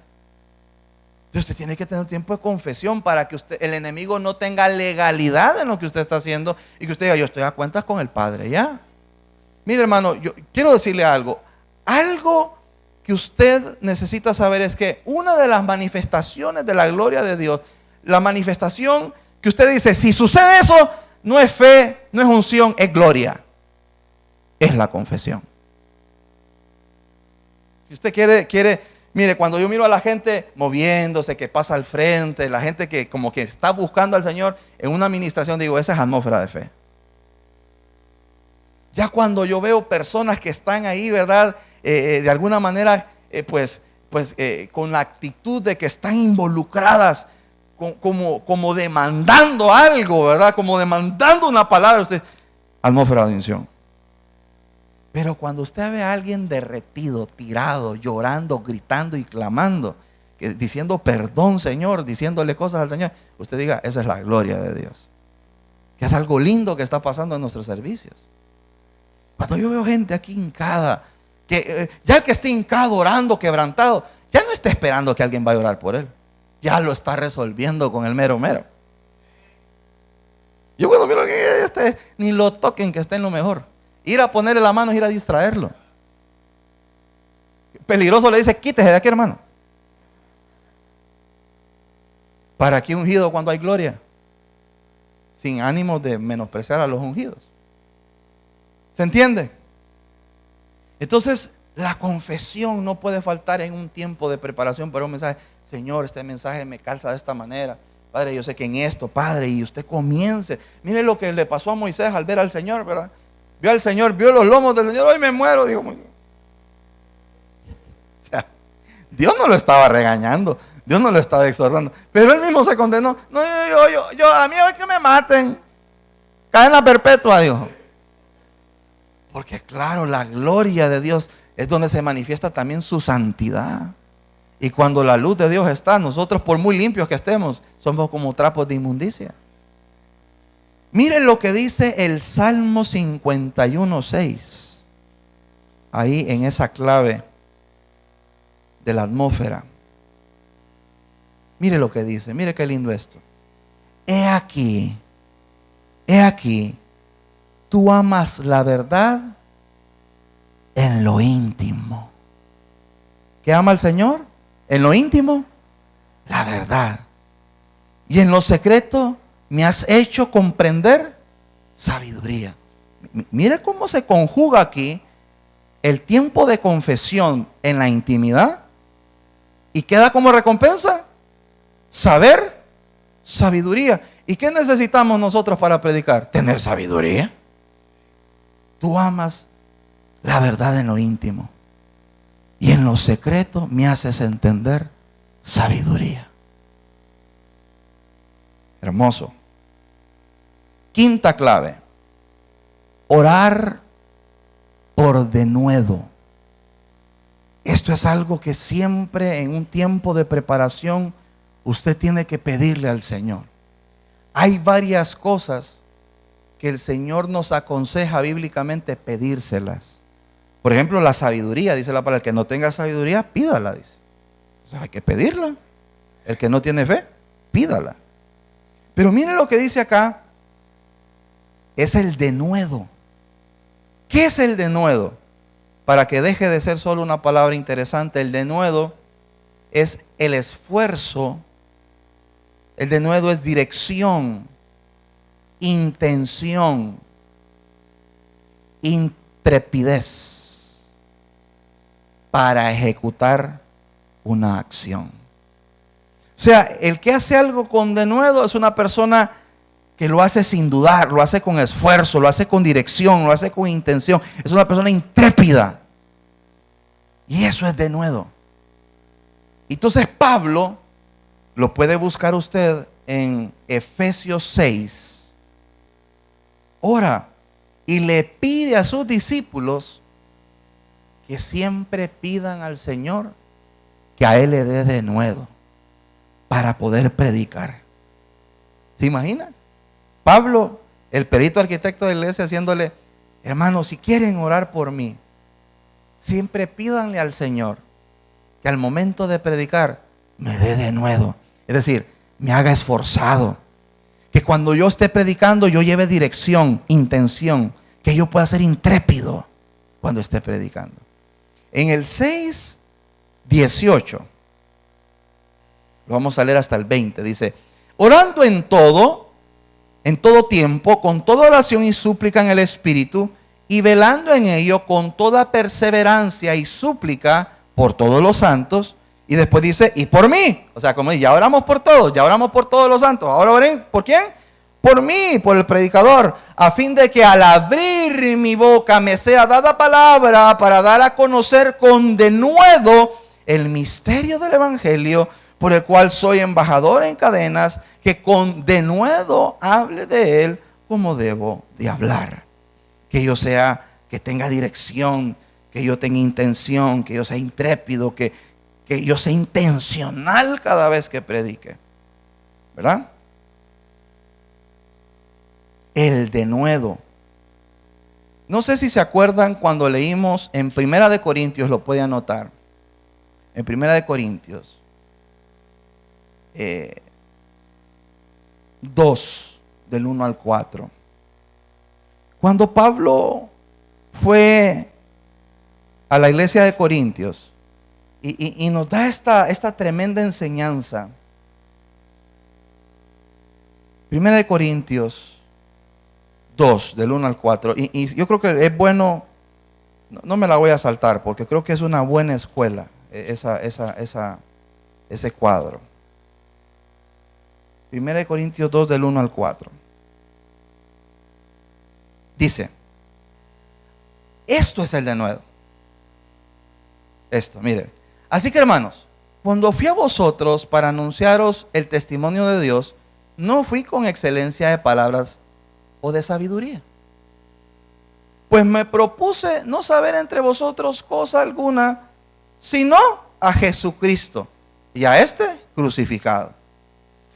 Entonces usted tiene que tener un tiempo de confesión para que el enemigo no tenga legalidad en lo que usted está haciendo y que usted diga, yo estoy a cuentas con el Padre ya. Mire, hermano, yo quiero decirle algo que usted necesita saber es que una de las manifestaciones de la gloria de Dios, la manifestación que usted dice, si sucede eso, no es fe, no es unción, es gloria, es la confesión. Si usted quiere, mire, cuando yo miro a la gente moviéndose, que pasa al frente, la gente que como que está buscando al Señor en una administración, digo, esa es atmósfera de fe. Ya cuando yo veo personas que están ahí, ¿verdad? De alguna manera, con la actitud de que están involucradas, como demandando algo, ¿verdad? Como demandando una palabra, usted, atmósfera de unción. Pero cuando usted ve a alguien derretido, tirado, llorando, gritando y clamando, diciendo perdón, Señor, diciéndole cosas al Señor, usted diga, esa es la gloria de Dios. Que es algo lindo que está pasando en nuestros servicios. Cuando yo veo gente aquí hincada, que ya el que esté hincado, orando, quebrantado, ya no está esperando que alguien vaya a orar por él. Ya lo está resolviendo con el mero mero. Yo cuando miro que ni lo toquen, que esté en lo mejor. Ir a ponerle la mano es ir a distraerlo. peligroso le dice, quítese de aquí, hermano. ¿Para qué ungido cuando hay gloria? Sin ánimo de menospreciar a los ungidos. ¿Se entiende? Entonces, la confesión no puede faltar en un tiempo de preparación para un mensaje. Señor, este mensaje me calza de esta manera. Padre, yo sé que en esto, Padre, y usted comience. Mire lo que le pasó a Moisés al ver al Señor, ¿verdad? Vio al Señor, vio los lomos del Señor. Hoy me muero, dijo Moisés. O sea, Dios no lo estaba regañando, Dios no lo estaba exhortando, pero él mismo se condenó. No, a mí hoy que me maten, cadena perpetua, dijo. Porque claro, la gloria de Dios es donde se manifiesta también su santidad. Y cuando la luz de Dios está, nosotros por muy limpios que estemos, somos como trapos de inmundicia. Miren lo que dice el Salmo 51:6. Ahí en esa clave de la atmósfera. Mire lo que dice, mire qué lindo esto. He aquí, tú amas la verdad en lo íntimo. ¿Qué ama el Señor? En lo íntimo, la verdad. Y en lo secreto me has hecho comprender sabiduría. Mire cómo se conjuga aquí el tiempo de confesión en la intimidad y queda como recompensa saber, sabiduría. ¿Y qué necesitamos nosotros para predicar? Tener sabiduría. Tú amas la verdad en lo íntimo y en lo secreto me haces entender sabiduría. Hermoso. Quinta clave: orar por denuedo. Esto es algo que siempre en un tiempo de preparación usted tiene que pedirle al Señor. Hay varias cosas que el Señor nos aconseja bíblicamente pedírselas. Por ejemplo, la sabiduría, dice la palabra, el que no tenga sabiduría, pídala, dice. O sea, hay que pedirla. El que no tiene fe, pídala. Pero mire lo que dice acá, es el denuedo. ¿Qué es el denuedo? Para que deje de ser solo una palabra interesante, el denuedo es el esfuerzo, el denuedo es dirección, intención, intrepidez para ejecutar una acción. O sea, el que hace algo con denuedo es una persona que lo hace sin dudar, lo hace con esfuerzo, lo hace con dirección, lo hace con intención. Es una persona intrépida. Y eso es denuedo. Entonces Pablo, lo puede buscar usted en Efesios 6, ora y le pide a sus discípulos que siempre pidan al Señor que a Él le dé denuedo para poder predicar. ¿Se imagina? Pablo, el perito arquitecto de la iglesia, haciéndole: hermanos, si quieren orar por mí, siempre pídanle al Señor que al momento de predicar me dé denuedo. Es decir, me haga esforzado. Que cuando yo esté predicando yo lleve dirección, intención. Que yo pueda ser intrépido cuando esté predicando. En el 6:18, lo vamos a leer hasta el 20, dice: orando en todo tiempo, con toda oración y súplica en el Espíritu, y velando en ello con toda perseverancia y súplica por todos los santos. Y después dice: y por mí. O sea, como ya oramos por todos, ya oramos por todos los santos. Ahora oren, ¿por quién? Por mí, por el predicador, a fin de que al abrir mi boca me sea dada palabra para dar a conocer con denuedo el misterio del Evangelio, por el cual soy embajador en cadenas, que con denuedo hable de él como debo de hablar. Que yo sea, que tenga dirección, que yo tenga intención, que yo sea intrépido, que yo sea intencional cada vez que predique. ¿Verdad? El denuedo. No sé si se acuerdan cuando leímos en Primera de Corintios, lo puede anotar. En Primera de Corintios 2, del 1 al 4. Cuando Pablo fue a la iglesia de Corintios Y nos da esta tremenda enseñanza. 1 Corintios 2, del 1 al 4. Y yo creo que es bueno, no me la voy a saltar, porque creo que es una buena escuela ese cuadro. 1 Corintios 2, del 1 al 4. Dice, esto es el denuedo. Esto, mire. Así que, hermanos, cuando fui a vosotros para anunciaros el testimonio de Dios, no fui con excelencia de palabras o de sabiduría, pues me propuse no saber entre vosotros cosa alguna, sino a Jesucristo y a este crucificado.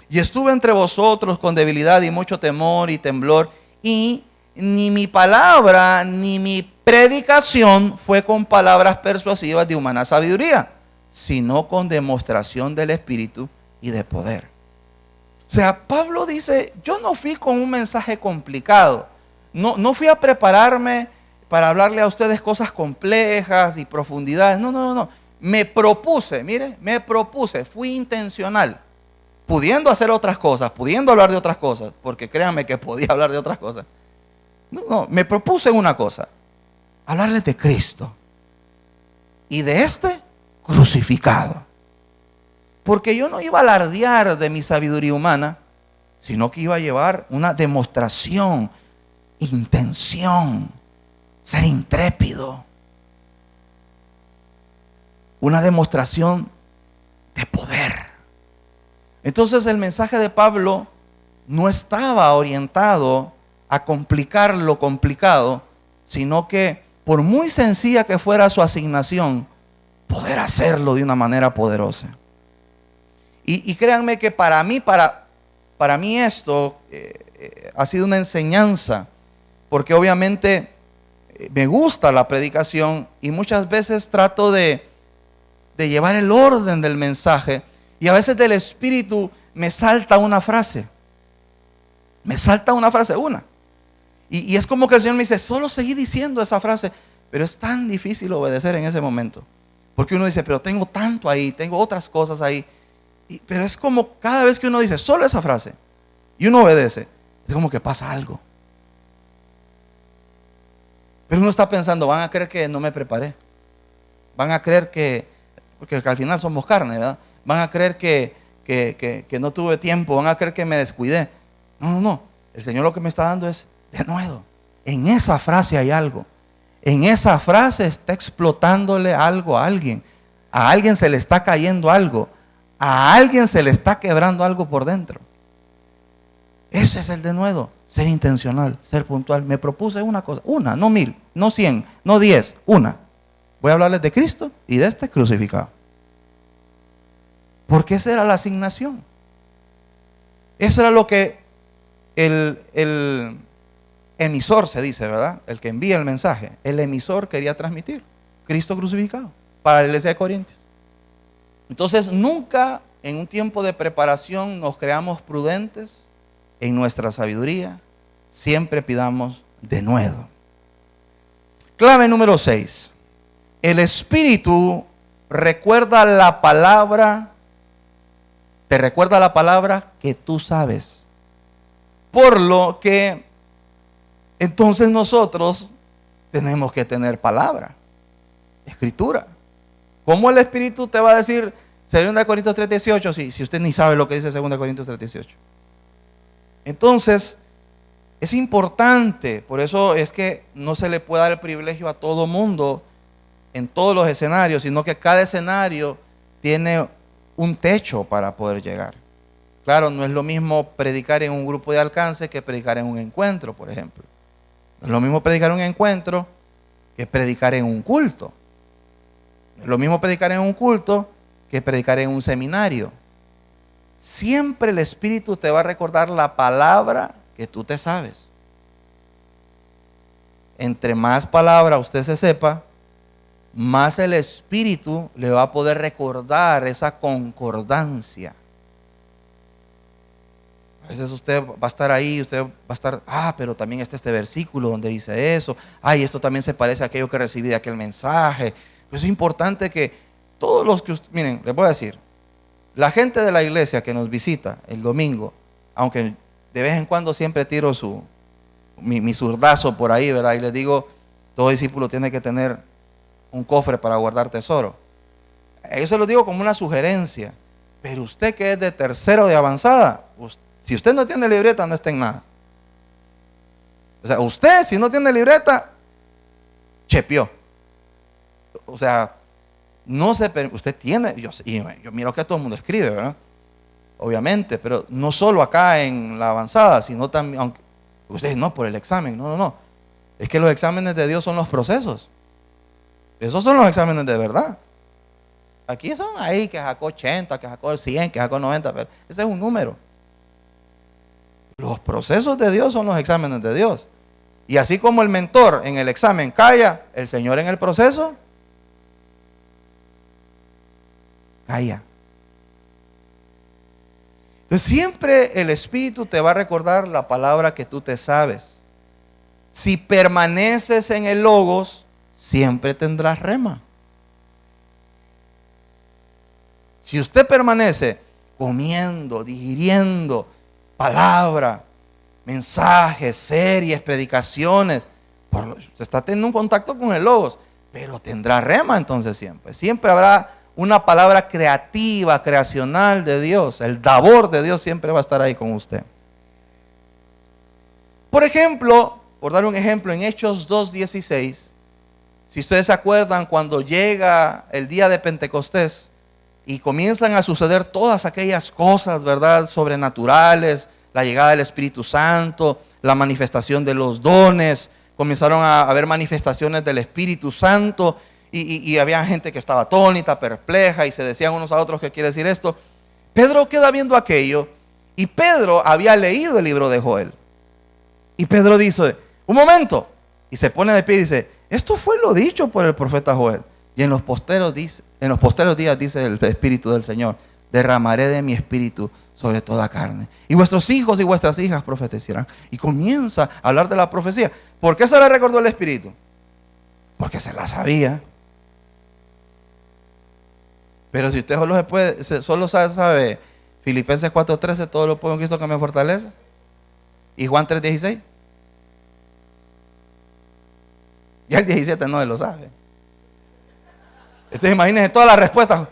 Y estuve entre vosotros con debilidad y mucho temor y temblor, y ni mi palabra ni mi predicación fue con palabras persuasivas de humana sabiduría, sino con demostración del Espíritu y de poder. O sea, Pablo dice, yo no fui con un mensaje complicado, no fui a prepararme para hablarle a ustedes cosas complejas y profundidades, no. Me propuse, fui intencional, pudiendo hacer otras cosas, pudiendo hablar de otras cosas, porque créanme que podía hablar de otras cosas. No, me propuse una cosa, hablarles de Cristo y de este crucificado. Porque yo no iba a alardear de mi sabiduría humana, sino que iba a llevar una demostración, intención, ser intrépido. Una demostración de poder. Entonces el mensaje de Pablo no estaba orientado a complicar lo complicado, sino que por muy sencilla que fuera su asignación, poder hacerlo de una manera poderosa. Y créanme que para mí esto ha sido una enseñanza, porque obviamente me gusta la predicación y muchas veces trato de llevar el orden del mensaje, y a veces del Espíritu me salta una frase. Y es como que el Señor me dice, solo seguí diciendo esa frase, pero es tan difícil obedecer en ese momento. Porque uno dice, pero tengo tanto ahí, tengo otras cosas ahí. Pero es como cada vez que uno dice solo esa frase y uno obedece, es como que pasa algo. Pero uno está pensando, van a creer que no me preparé. Van a creer porque al final somos carne, ¿verdad? Van a creer que no tuve tiempo, van a creer que me descuidé. No. El Señor lo que me está dando es de nuevo. En esa frase hay algo. En esa frase está explotándole algo a alguien. A alguien se le está cayendo algo. A alguien se le está quebrando algo por dentro. Ese es el denuedo. Ser intencional, ser puntual. Me propuse una cosa, no 1000, no 100, no 10, una. Voy a hablarles de Cristo y de este crucificado. Porque esa era la asignación. Eso era lo que el emisor, se dice, ¿verdad? El que envía el mensaje. El emisor quería transmitir. Cristo crucificado para la iglesia de Corintios. Entonces, nunca en un tiempo de preparación nos creamos prudentes en nuestra sabiduría. Siempre pidamos denuedo. Clave número 6. El Espíritu recuerda la palabra, te recuerda la palabra que tú sabes. Por lo que entonces nosotros tenemos que tener palabra, escritura. ¿Cómo el Espíritu te va a decir 2 Corintios 3:18 si usted ni sabe lo que dice 2 Corintios 3:18? Entonces, es importante, por eso es que no se le puede dar el privilegio a todo mundo en todos los escenarios, sino que cada escenario tiene un techo para poder llegar. Claro, no es lo mismo predicar en un grupo de alcance que predicar en un encuentro, por ejemplo. No es lo mismo predicar en un encuentro que predicar en un culto. No es lo mismo predicar en un culto que predicar en un seminario. Siempre el Espíritu te va a recordar la palabra que tú te sabes. Entre más palabra usted se sepa, más el Espíritu le va a poder recordar esa concordancia. A veces usted va a estar ahí, usted va a estar, pero también está este versículo donde dice eso. Esto también se parece a aquello que recibí de aquel mensaje. Pues es importante que todos los que, miren, les voy a decir, la gente de la iglesia que nos visita el domingo, aunque de vez en cuando siempre tiro mi zurdazo por ahí, ¿verdad? Y les digo, todo discípulo tiene que tener un cofre para guardar tesoro. Yo se lo digo como una sugerencia, pero usted que es de tercero de avanzada, si usted no tiene libreta, no está en nada. O sea, usted si no tiene libreta, chepió. O sea, no se usted tiene, yo miro que todo el mundo escribe, ¿verdad? Obviamente, pero no solo acá en la avanzada, sino también, aunque ustedes no por el examen, no. Es que los exámenes de Dios son los procesos. Esos son los exámenes de verdad. Aquí son ahí que sacó 80, que sacó 100, que sacó 90, pero ese es un número. Los procesos de Dios son los exámenes de Dios. Y así como el mentor en el examen calla, el Señor en el proceso calla. Entonces siempre el Espíritu te va a recordar la palabra que tú te sabes. Si permaneces en el Logos, siempre tendrás rema. Si usted permanece comiendo, digiriendo palabra, mensajes, series, predicaciones, usted está teniendo un contacto con el Logos, pero tendrá rema entonces siempre. Siempre habrá una palabra creativa, creacional de Dios. El davor de Dios siempre va a estar ahí con usted. Por ejemplo, por dar un ejemplo, en Hechos 2:16, si ustedes se acuerdan, cuando llega el día de Pentecostés y comienzan a suceder todas aquellas cosas, ¿verdad?, sobrenaturales, la llegada del Espíritu Santo, la manifestación de los dones, comenzaron a haber manifestaciones del Espíritu Santo y había gente que estaba atónita, perpleja y se decían unos a otros, ¿qué quiere decir esto? Pedro queda viendo aquello y Pedro había leído el libro de Joel. Y Pedro dice, un momento, y se pone de pie y dice, esto fue lo dicho por el profeta Joel. Y en los posteros días dice el Espíritu del Señor, derramaré de mi Espíritu sobre toda carne. Y vuestros hijos y vuestras hijas profetizarán. Y comienza a hablar de la profecía. ¿Por qué se la recordó el Espíritu? Porque se la sabía. Pero si usted solo sabe Filipenses 4:13, todo lo puedo en Cristo que me fortalece. Y Juan 3:16. Ya el 17 no se lo sabe. Entonces imagínense todas las respuestas.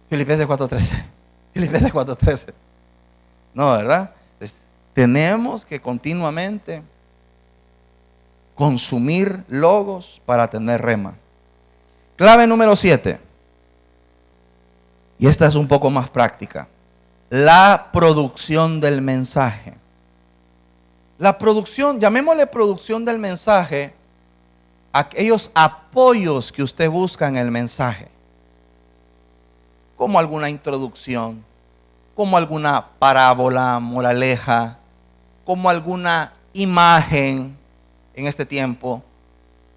Filipenses 4:13. Filipenses 4:13. No, ¿verdad? Entonces, tenemos que continuamente consumir logos para tener rema. Clave número 7. Y esta es un poco más práctica. La producción del mensaje. La producción, llamémosle producción del mensaje, aquellos apoyos que usted busca en el mensaje. Como alguna introducción, como alguna parábola, moraleja, como alguna imagen en este tiempo,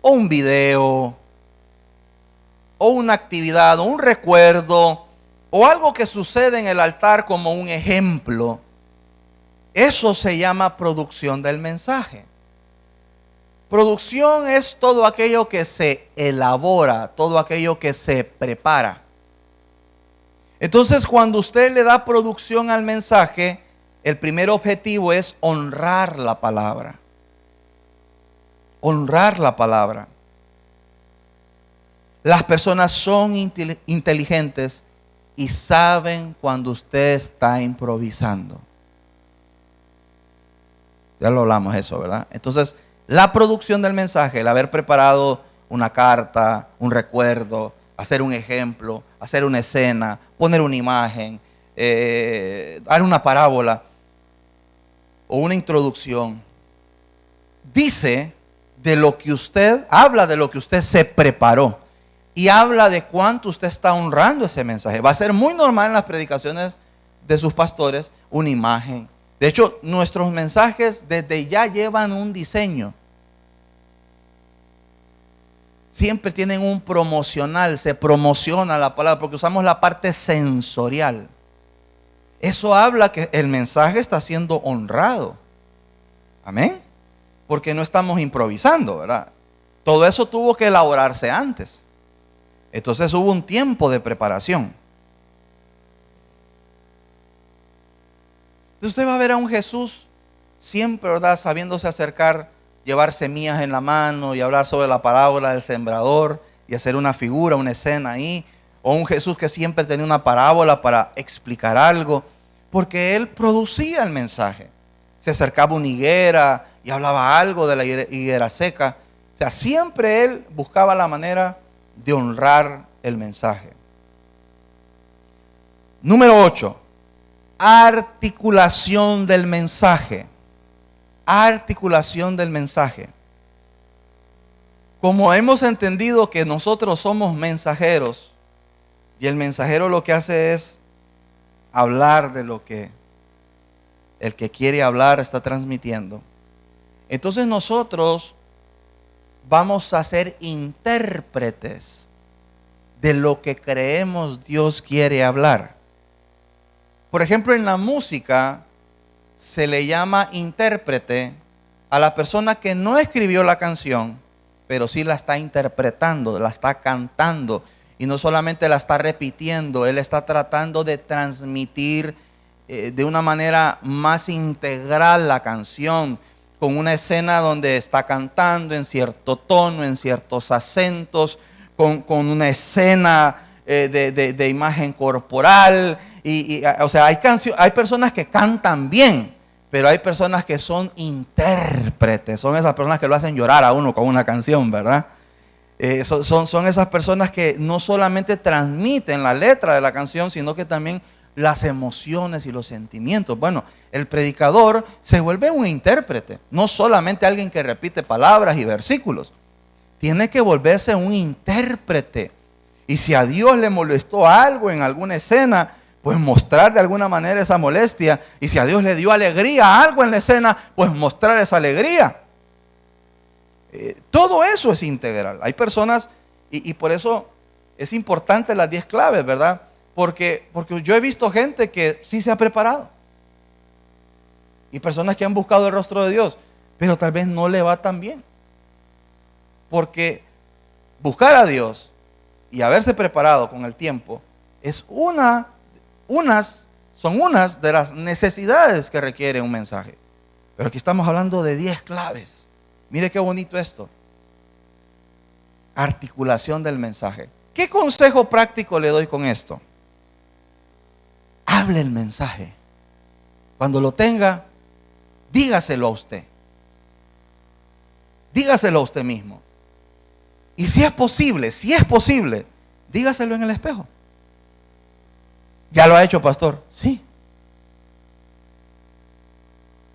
o un video, o una actividad, o un recuerdo, o algo que sucede en el altar como un ejemplo. Eso se llama producción del mensaje. Producción es todo aquello que se elabora, todo aquello que se prepara. Entonces, cuando usted le da producción al mensaje, el primer objetivo es honrar la palabra. Honrar la palabra. Las personas son inteligentes y saben cuando usted está improvisando. Ya lo hablamos eso, ¿verdad? Entonces, la producción del mensaje, el haber preparado una carta, un recuerdo, hacer un ejemplo, hacer una escena, poner una imagen, dar una parábola o una introducción, habla de lo que usted se preparó y habla de cuánto usted está honrando ese mensaje. Va a ser muy normal en las predicaciones de sus pastores una imagen. De hecho, nuestros mensajes desde ya llevan un diseño. Siempre tienen un promocional, se promociona la palabra porque usamos la parte sensorial. Eso habla que el mensaje está siendo honrado. Amén. Porque no estamos improvisando, ¿verdad? Todo eso tuvo que elaborarse antes. Entonces hubo un tiempo de preparación. Entonces usted va a ver a un Jesús siempre, ¿verdad?, sabiéndose acercar, llevar semillas en la mano y hablar sobre la parábola del sembrador y hacer una figura, una escena ahí. O un Jesús que siempre tenía una parábola para explicar algo, porque él producía el mensaje. Se acercaba a una higuera y hablaba algo de la higuera seca. O sea, siempre él buscaba la manera de honrar el mensaje. Número 8. Articulación del mensaje. Articulación del mensaje. Como hemos entendido que nosotros somos mensajeros, y el mensajero lo que hace es hablar de lo que el que quiere hablar está transmitiendo. Entonces nosotros vamos a ser intérpretes de lo que creemos Dios quiere hablar. Por ejemplo, en la música se le llama intérprete a la persona que no escribió la canción, pero sí la está interpretando, la está cantando. Y no solamente la está repitiendo, él está tratando de transmitir de una manera más integral la canción, con una escena donde está cantando en cierto tono, en ciertos acentos, con una escena de imagen corporal. O sea, hay personas que cantan bien, pero hay personas que son intérpretes, son esas personas que lo hacen llorar a uno con una canción, ¿verdad? Son esas personas que no solamente transmiten la letra de la canción, sino que también las emociones y los sentimientos. Bueno, el predicador se vuelve un intérprete, no solamente alguien que repite palabras y versículos. Tiene que volverse un intérprete. Y si a Dios le molestó algo en alguna escena, pues mostrar de alguna manera esa molestia. Y si a Dios le dio alegría a algo en la escena, pues mostrar esa alegría. Todo eso es integral. Hay personas, y por eso es importante las 10 claves, ¿verdad? Porque yo he visto gente que sí se ha preparado. Y personas que han buscado el rostro de Dios, pero tal vez no le va tan bien. Porque buscar a Dios y haberse preparado con el tiempo es son unas de las necesidades que requiere un mensaje. Pero aquí estamos hablando de 10 claves. Mire qué bonito esto. Articulación del mensaje. ¿Qué consejo práctico le doy con esto? Hable el mensaje. Cuando lo tenga, dígaselo a usted. Dígaselo a usted mismo. Y si es posible, dígaselo en el espejo. ¿Ya lo ha hecho, pastor? Sí.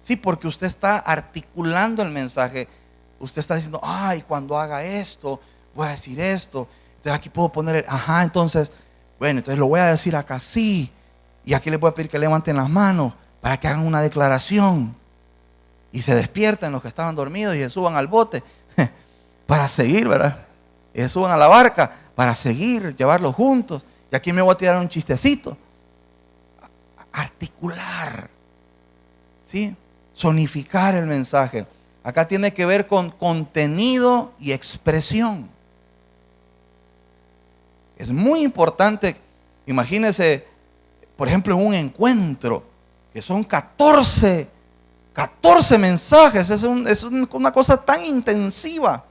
Sí, porque usted está articulando el mensaje. Usted está diciendo, ay, cuando haga esto, voy a decir esto. Entonces aquí puedo poner, entonces, bueno, entonces lo voy a decir acá sí. Y aquí les voy a pedir que levanten las manos para que hagan una declaración. Y se despierten los que estaban dormidos y se suban al bote para seguir, ¿verdad? Y se suban a la barca para seguir, llevarlos juntos. Y aquí me voy a tirar un chistecito. Articular, ¿sí? Sonificar el mensaje. Acá tiene que ver con contenido y expresión. Es muy importante. Imagínese, por ejemplo, en un encuentro que son 14 mensajes. Es una cosa tan intensiva.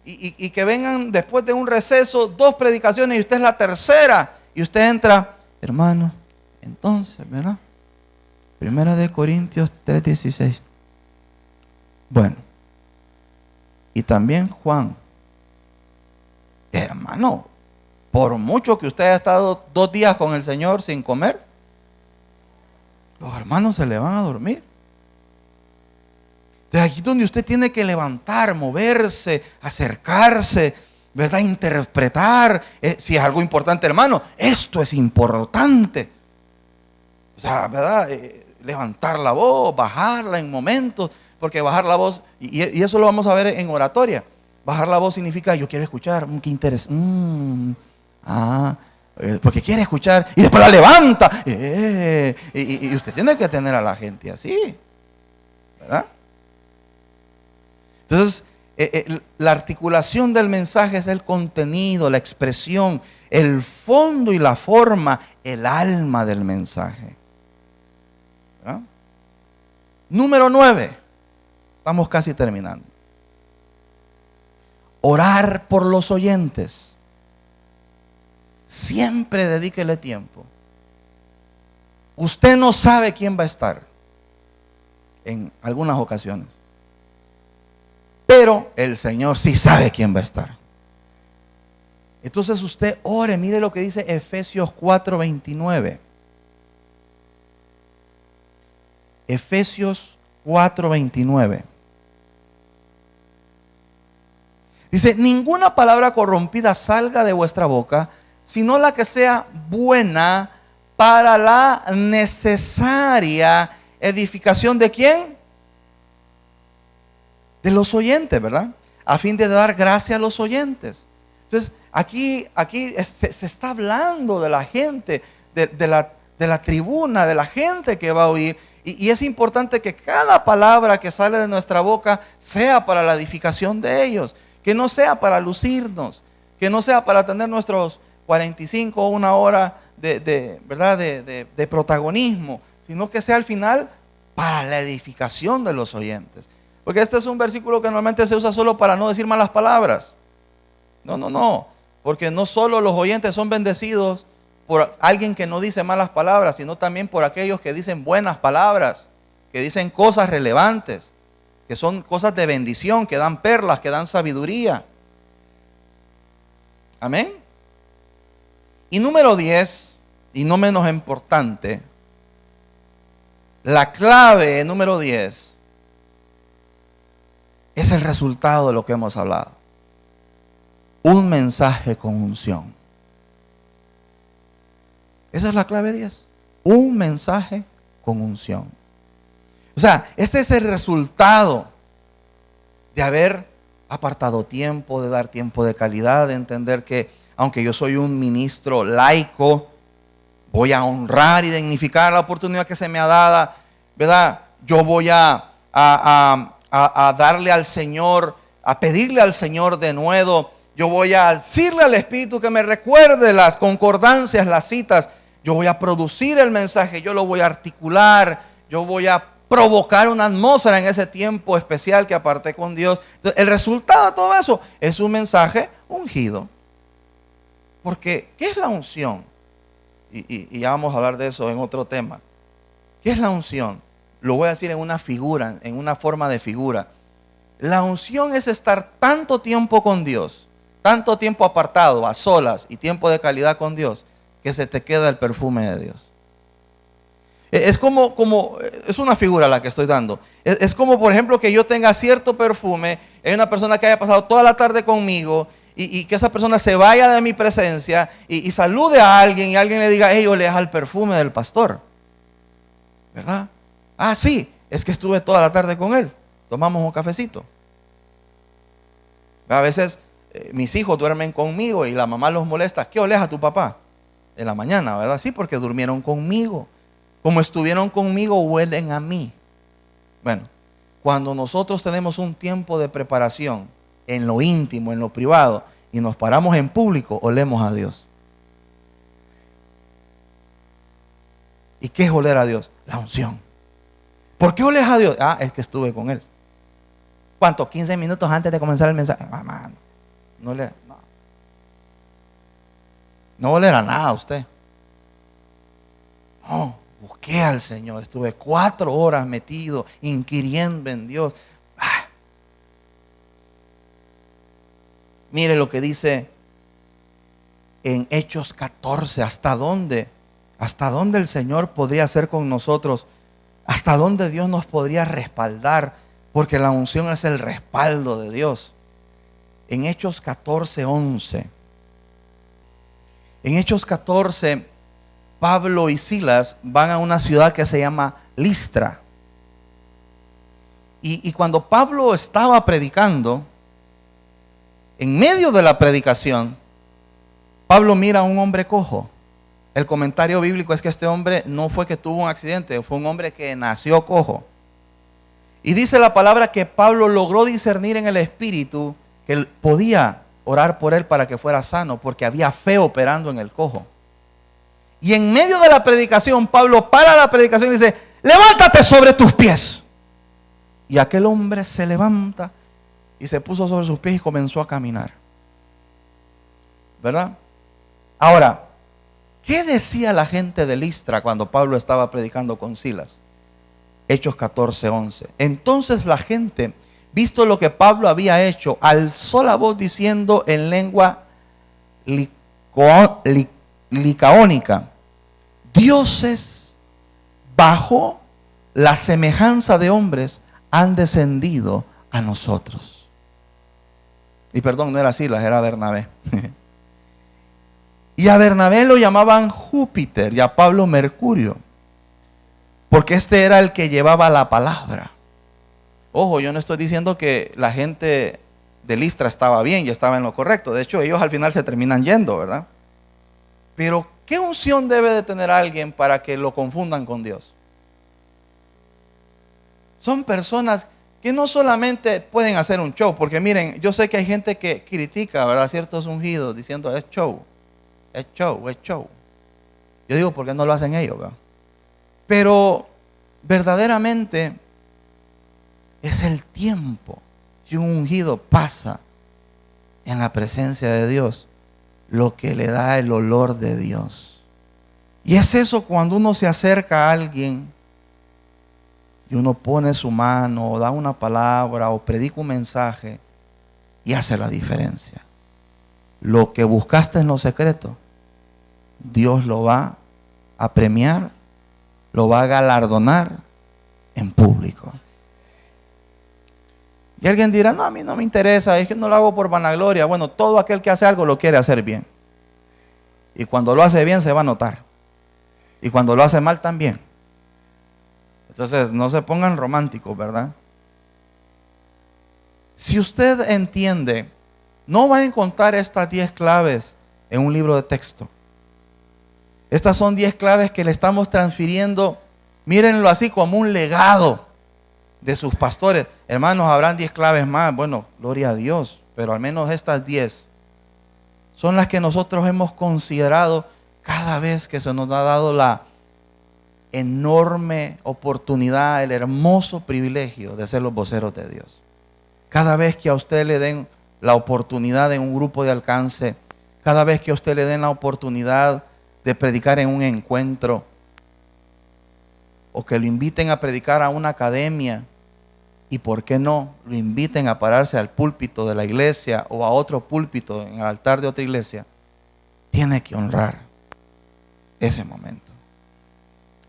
Y que vengan después de un receso 2 predicaciones y usted es la tercera. Y usted entra, hermano, entonces, ¿verdad? 1 Corintios 3:16. Bueno, y también Juan, hermano, por mucho que usted haya estado 2 días con el Señor sin comer, los hermanos se le van a dormir. Entonces aquí es donde usted tiene que levantar, moverse, acercarse, ¿verdad? Interpretar. Si es algo importante, hermano, esto es importante. O sea, ¿verdad? Levantar la voz, bajarla en momentos. Porque bajar la voz, y eso lo vamos a ver en oratoria. Bajar la voz significa, yo quiero escuchar, qué interés. Porque quiere escuchar, y después la levanta. Y usted tiene que tener a la gente así, ¿verdad? Entonces, La articulación del mensaje es el contenido, la expresión, el fondo y la forma, el alma del mensaje. ¿Verdad? Número 9. Estamos casi terminando. Orar por los oyentes. Siempre dedíquele tiempo. Usted no sabe quién va a estar en algunas ocasiones, pero el Señor sí sabe quién va a estar. Entonces usted ore, mire lo que dice Efesios 4:29. Efesios 4:29. Dice, ninguna palabra corrompida salga de vuestra boca, sino la que sea buena para la necesaria edificación ¿de quién? De los oyentes, ¿verdad? A fin de dar gracia a los oyentes. Entonces, aquí se está hablando de la gente, de la tribuna, de la gente que va a oír. Y es importante que cada palabra que sale de nuestra boca sea para la edificación de ellos. Que no sea para lucirnos, que no sea para tener nuestros 45 o una hora ¿verdad? de protagonismo, sino que sea al final para la edificación de los oyentes. Porque este es un versículo que normalmente se usa solo para no decir malas palabras. No, porque no solo los oyentes son bendecidos por alguien que no dice malas palabras, sino también por aquellos que dicen buenas palabras, que dicen cosas relevantes, que son cosas de bendición, que dan perlas, que dan sabiduría. Amén. Y número 10, y no menos importante, la clave número 10 es el resultado de lo que hemos hablado. Un mensaje con unción. Esa es la clave 10. Un mensaje con unción. O sea, este es el resultado de haber apartado tiempo, de dar tiempo de calidad, de entender que aunque yo soy un ministro laico, voy a honrar y dignificar la oportunidad que se me ha dado, ¿verdad? Yo voy a darle al Señor, a pedirle al Señor de nuevo. Yo voy a decirle al Espíritu que me recuerde las concordancias, las citas. Yo voy a producir el mensaje, yo lo voy a articular, yo voy a provocar una atmósfera en ese tiempo especial que aparté con Dios. Entonces, el resultado de todo eso es un mensaje ungido. Porque, ¿qué es la unción? Y ya vamos a hablar de eso en otro tema. ¿Qué es la unción? Lo voy a decir en una figura, en una forma de figura. La unción es estar tanto tiempo con Dios, tanto tiempo apartado, a solas y tiempo de calidad con Dios, que se te queda el perfume de Dios. Es es una figura la que estoy dando. Es como, por ejemplo, que yo tenga cierto perfume en una persona que haya pasado toda la tarde conmigo y que esa persona se vaya de mi presencia y salude a alguien y alguien le diga, hey, olea al perfume del pastor. ¿Verdad? Ah, sí, es que estuve toda la tarde con él. Tomamos un cafecito. A veces mis hijos duermen conmigo y la mamá los molesta. ¿Qué oleas a tu papá? En la mañana, ¿verdad? Sí, porque durmieron conmigo. Como estuvieron conmigo, huelen a mí. Bueno, cuando nosotros tenemos un tiempo de preparación en lo íntimo, en lo privado, y nos paramos en público, olemos a Dios. ¿Y qué es oler a Dios? La unción. ¿Por qué oles a Dios? Ah, es que estuve con Él. ¿Cuánto? 15 minutos antes de comenzar el mensaje. Mamá, no olerá nada a usted. No. Busqué al Señor, estuve 4 horas metido, inquiriendo en Dios. Mire lo que dice en Hechos 14, ¿hasta dónde? ¿Hasta dónde el Señor podría hacer con nosotros? ¿Hasta dónde Dios nos podría respaldar? Porque la unción es el respaldo de Dios. En Hechos 14, 11. En Hechos 14, Pablo y Silas van a una ciudad que se llama Listra. Y cuando Pablo estaba predicando, en medio de la predicación, Pablo mira a un hombre cojo. El comentario bíblico es que este hombre no fue que tuvo un accidente, fue un hombre que nació cojo. Y dice la palabra que Pablo logró discernir en el espíritu que él podía orar por él para que fuera sano, porque había fe operando en el cojo. Y en medio de la predicación, Pablo para la predicación y dice: levántate sobre tus pies. Y aquel hombre se levanta y se puso sobre sus pies y comenzó a caminar. ¿Verdad? Ahora, ¿qué decía la gente de Listra cuando Pablo estaba predicando con Silas? Hechos 14:11. Entonces la gente, visto lo que Pablo había hecho, alzó la voz diciendo en lengua licaónica: dioses bajo la semejanza de hombres han descendido a nosotros. Y perdón, no era Silas, era Bernabé. Y a Bernabé lo llamaban Júpiter y a Pablo Mercurio, porque este era el que llevaba la palabra. Ojo, yo no estoy diciendo que la gente de Listra estaba bien y estaba en lo correcto. De hecho, ellos al final se terminan yendo, ¿verdad? Pero, ¿qué unción debe de tener alguien para que lo confundan con Dios? Son personas que no solamente pueden hacer un show, porque miren, yo sé que hay gente que critica, ¿verdad?, ciertos ungidos diciendo: es show, es show, es show. Yo digo: ¿por qué no lo hacen ellos, ¿verdad? Pero verdaderamente es el tiempo que un ungido pasa en la presencia de Dios lo que le da el olor de Dios. Y es eso cuando uno se acerca a alguien y uno pone su mano o da una palabra o predica un mensaje y hace la diferencia. Lo que buscaste en lo secreto, Dios lo va a premiar, lo va a galardonar en público. Y alguien dirá: no, a mí no me interesa, es que no lo hago por vanagloria. Bueno, todo aquel que hace algo lo quiere hacer bien. Y cuando lo hace bien se va a notar. Y cuando lo hace mal también. Entonces no se pongan románticos, ¿verdad? Si usted entiende, no va a encontrar estas 10 claves en un libro de texto. Estas son 10 claves que le estamos transfiriendo, mírenlo así, como un legado de sus pastores. Hermanos, habrán 10 claves más. Bueno, gloria a Dios, pero al menos estas 10 son las que nosotros hemos considerado cada vez que se nos ha dado la enorme oportunidad, el hermoso privilegio de ser los voceros de Dios. Cada vez que a usted le den la oportunidad en un grupo de alcance, cada vez que a usted le den la oportunidad de predicar en un encuentro, o que lo inviten a predicar a una academia, y por qué no, lo inviten a pararse al púlpito de la iglesia o a otro púlpito en el altar de otra iglesia, tiene que honrar ese momento.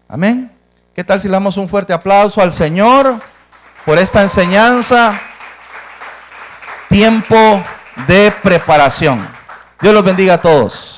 Amén. ¿Qué tal si le damos un fuerte aplauso al Señor por esta enseñanza? Tiempo de preparación. Dios los bendiga a todos.